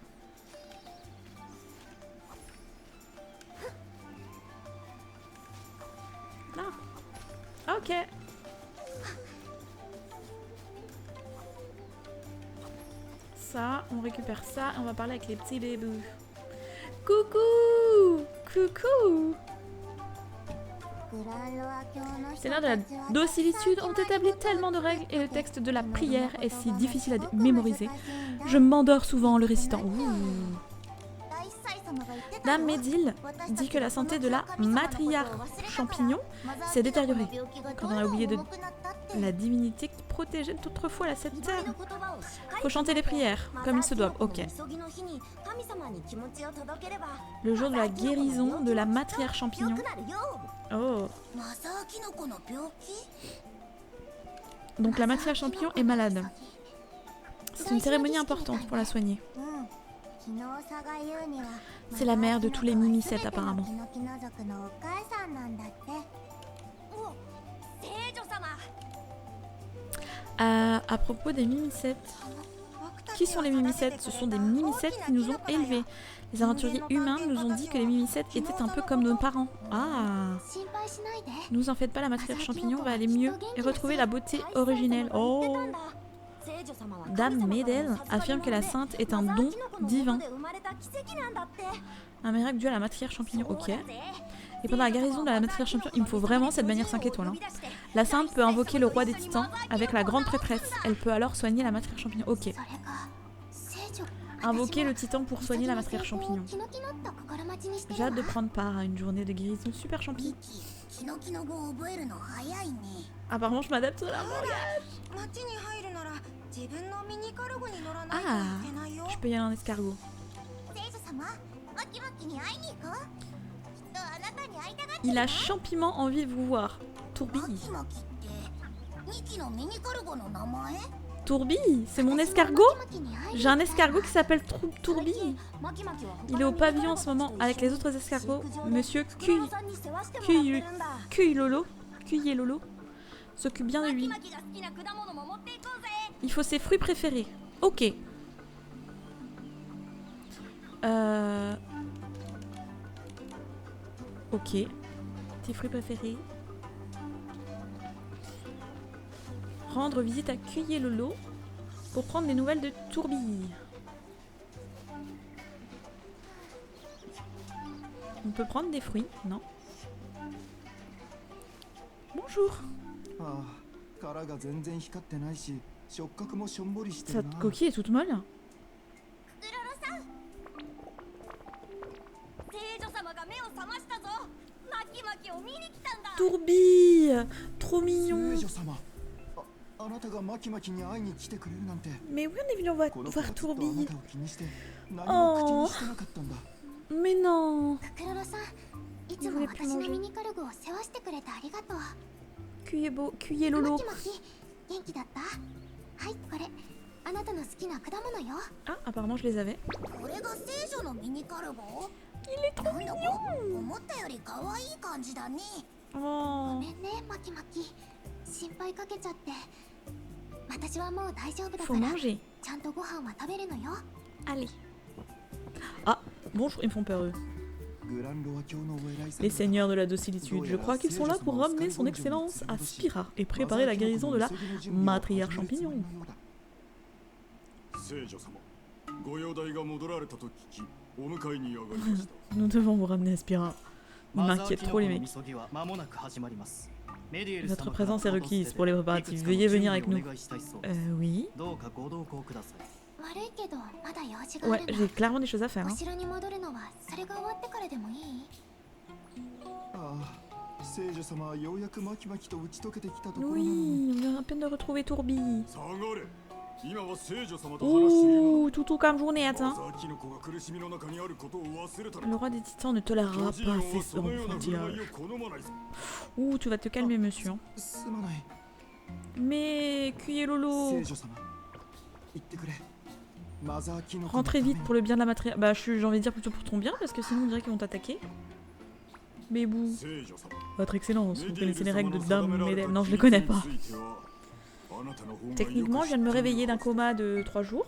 Ah. Ok. Ça, on récupère ça et on va parler avec les petits bébés. Coucou! Coucou! Les seigneurs de la docilitude ont établi tellement de règles et le texte de la prière est si difficile à mémoriser. Je m'endors souvent en le récitant. Ouh. Dame Médil dit que la santé de la matriarche champignon s'est détériorée quand on a oublié de la divinité qui protégeait autrefois la cette terre. Faut chanter les prières, comme il se doit. Ok. Le jour de la guérison de la matriarche champignon. Oh. Donc la matriarche champignon est malade. C'est une cérémonie importante pour la soigner. C'est la mère de tous les mimicettes apparemment. À propos des mimicettes. Qui sont les mimicettes? Ce sont des mimicettes qui nous ont élevés. Les aventuriers humains nous ont dit que les mimicettes étaient un peu comme nos parents. Ah! Ne vous en faites pas, la matriarche champignon va aller mieux et retrouver la beauté originelle. Oh! Dame Médel affirme que la sainte est un don divin. Un miracle dû à la matriarche champignon. Ok. Et pendant la guérison de la matriarche champignon, il me faut vraiment cette bannière 5 étoiles. Hein. La sainte peut invoquer le roi des titans avec la grande prêtresse. Elle peut alors soigner la matriarche champignon. Ok. Invoquer le titan pour soigner la matriarche champignon. J'ai hâte de prendre part à une journée de guérison super champi. Apparemment, je m'adapte au langage. Ah, je peux y aller en escargot. Il a champiment envie de vous voir. Tourbille. Tourbille, c'est mon escargot? J'ai un escargot qui s'appelle Tourbille. Il est au pavillon en ce moment avec les autres escargots. Monsieur Cuyelolo s'occupe bien de lui. Il faut ses fruits préférés. Ok. Ok. Tes fruits préférés. Rendre visite à Cuyelolo pour prendre des nouvelles de Tourbille. On peut prendre des fruits, non? Bonjour. Cette coquille est toute molle. Tourbille, trop mignon. Mais oui, on est venu voir Tourbille. Oh, mais non. Il voulait plus manger. Cuyelolo. Ah, apparemment je les avais. Il est trop mignon. Oh. Faut manger. Allez. Ah, bonjour, ils me font peur eux. Les seigneurs de la docilitude, je crois qu'ils sont là pour ramener son excellence à Spira et préparer la guérison de la matriarche champignon. Nous devons vous ramener à Spira. Il m'inquiète trop les mecs. Votre présence est requise pour les préparatifs. Veuillez venir avec nous. Oui. Ouais, j'ai clairement des choses à faire. Hein. Oui, on vient à peine de retrouver Tourbille. Ouh, tout comme journée, attends. Le roi des titans ne tolérera pas ces enfantillages. Ouh, tu vas te calmer, monsieur. Mais, Cuyelolo. Rentrez vite pour le bien de la matriarche. Bah, j'ai envie de dire plutôt pour ton bien, parce que sinon on dirait qu'ils vont t'attaquer. Mais bouh. Votre excellence, vous connaissez les règles de Dame Médel? Non, je les connais pas. Techniquement, je viens de me réveiller d'un coma de 3 jours.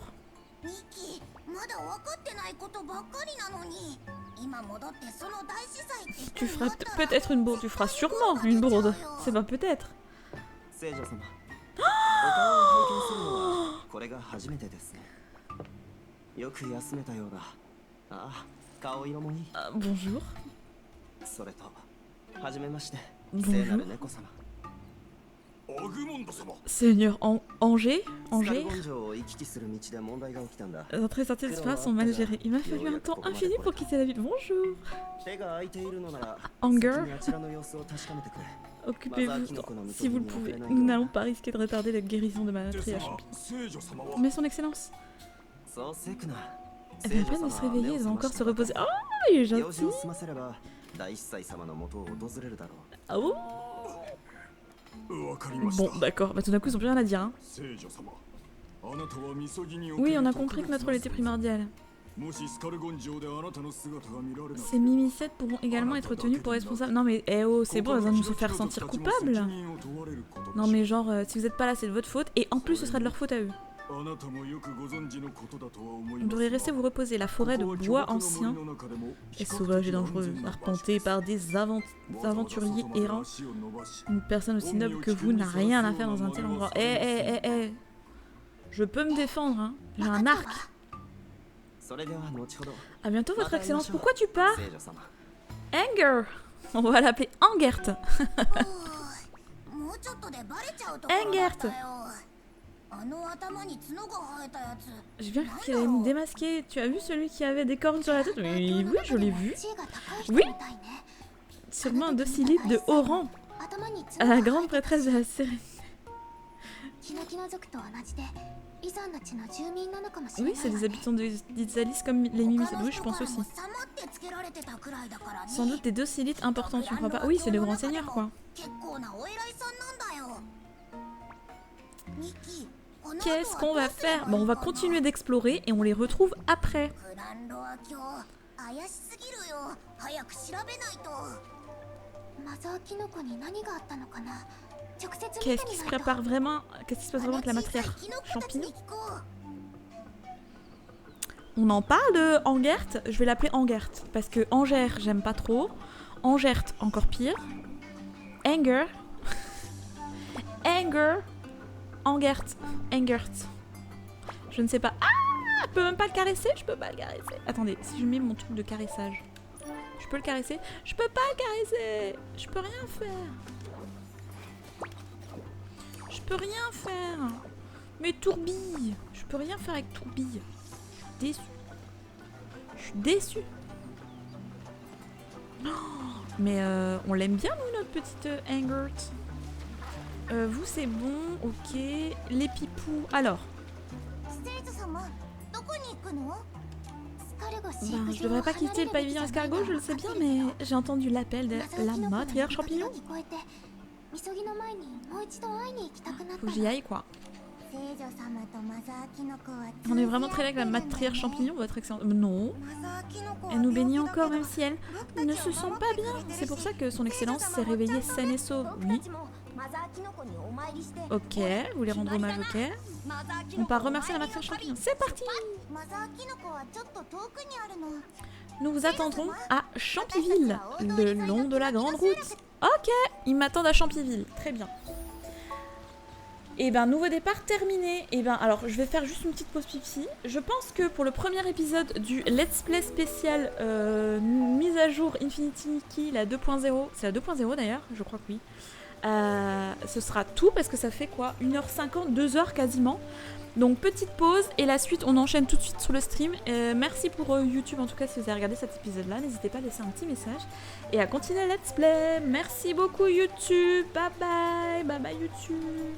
Tu feras peut-être une bourde, tu feras sûrement une bourde. C'est pas peut-être. 聖女様お顔を拝見するのはこれが初めてですねよく休めたようだああ顔色もいい Bonjour. それとはじめまして Bonjour. 聖なる猫様 Seigneur Angers スカルゴン城を行き来する道で問題が起きたんだ L'entrée et sortie de ce place sont mal gérées. Il m'a fallu un temps infini pour quitter la ville. Bonjour. 手が空いているのなら Anger. 先にあちらの様子を確かめてくれ Occupez-vous si vous le pouvez. Nous n'allons pas risquer de retarder la guérison de ma triage. Mais son excellence. そうせくな Elle vient à peine de se réveiller, elle va encore se reposer. Oh, il est 用事 gentil. を済ませれば大司祭様の元を訪れるだろう Ah oh. Bon, d'accord. Bah tout d'un coup, ils ont plus rien à dire. Hein. Oui, on a compris que notre rôle était primordial. Ces mimicettes pourront également être tenues pour responsables. Non mais, eh oh, c'est bon, elles vont nous faire sentir coupables. Non mais genre, si vous êtes pas là, c'est de votre faute. Et en plus, ce sera de leur faute à eux. Vous devrez rester vous reposer. La forêt de bois ancien est sauvage et dangereuse, arpentée par des aventuriers errants. Une personne aussi noble que vous n'a rien à faire dans un tel endroit. Eh. Je peux me défendre, hein. J'ai un arc. それでは後ほど À bientôt, votre excellence. Pourquoi tu pars? Anger. On va l'appeler Angert. Engert. J'ai bien cru qu'il allait me démasquer. Tu as vu celui qui avait des cornes sur la tête? Oui, je l'ai vu. Oui. Sûrement un docilite de haut rang. À la grande prêtresse de la sérénité. Oui, c'est des habitants d'Izalis comme les mimicettes. Oui, je pense aussi. Sans doute des docilites importants, tu ne crois pas? Oui, c'est des grands seigneurs, quoi. Qu'est-ce qu'on va faire? Bon, on va continuer d'explorer et on les retrouve après. Qu'est-ce qui se prépare vraiment? Qu'est-ce qui se passe vraiment avec la matriarche champignon? On en parle de Angert? Je vais l'appeler Angert parce que Angers j'aime pas trop. Angert encore pire. Anger. Anger. Angert. Angert. Je ne sais pas. Ah! Je peux même pas le caresser? Je peux pas le caresser. Attendez, si je mets mon truc de caressage. Je peux le caresser? Je peux pas le caresser. Je peux rien faire. Je peux rien faire. Mais Tourbille. Je peux rien faire avec Tourbille. Je suis déçue. Je suis déçue. Oh, mais on l'aime bien, nous, notre petite Angert. Vous, c'est bon. Ok. Les pipous. Alors. Ben, je devrais pas quitter le pavillon escargot, je le sais bien, mais j'ai entendu l'appel de la matriarche champignon. Faut que j'y aille, quoi. On est vraiment très avec la matriarche champignon, votre excellence. Non. Elle nous bénit encore, même si elle ne se sent pas bien. C'est pour ça que son excellence s'est réveillée saine et sauve. Oui. Ok, vous voulez rendre hommage, ok. On part remercier la matriarche champignon. C'est parti. Nous vous attendrons à Champiville, le long de la grande route. Ok, ils m'attendent à Champiville. Très bien. Et ben, nouveau départ terminé. Et ben, alors, je vais faire juste une petite pause pipi. Je pense que pour le premier épisode du Let's Play spécial mise à jour Infinity Nikki, la 2.0, c'est la 2.0 d'ailleurs, je crois que oui. Ce sera tout parce que ça fait quoi, 1h50, 2h quasiment. Donc petite pause et la suite on enchaîne tout de suite sur le stream. Merci pour YouTube en tout cas si vous avez regardé cet épisode là, n'hésitez pas à laisser un petit message et à continuer Let's Play. Merci beaucoup YouTube, bye bye, bye bye YouTube.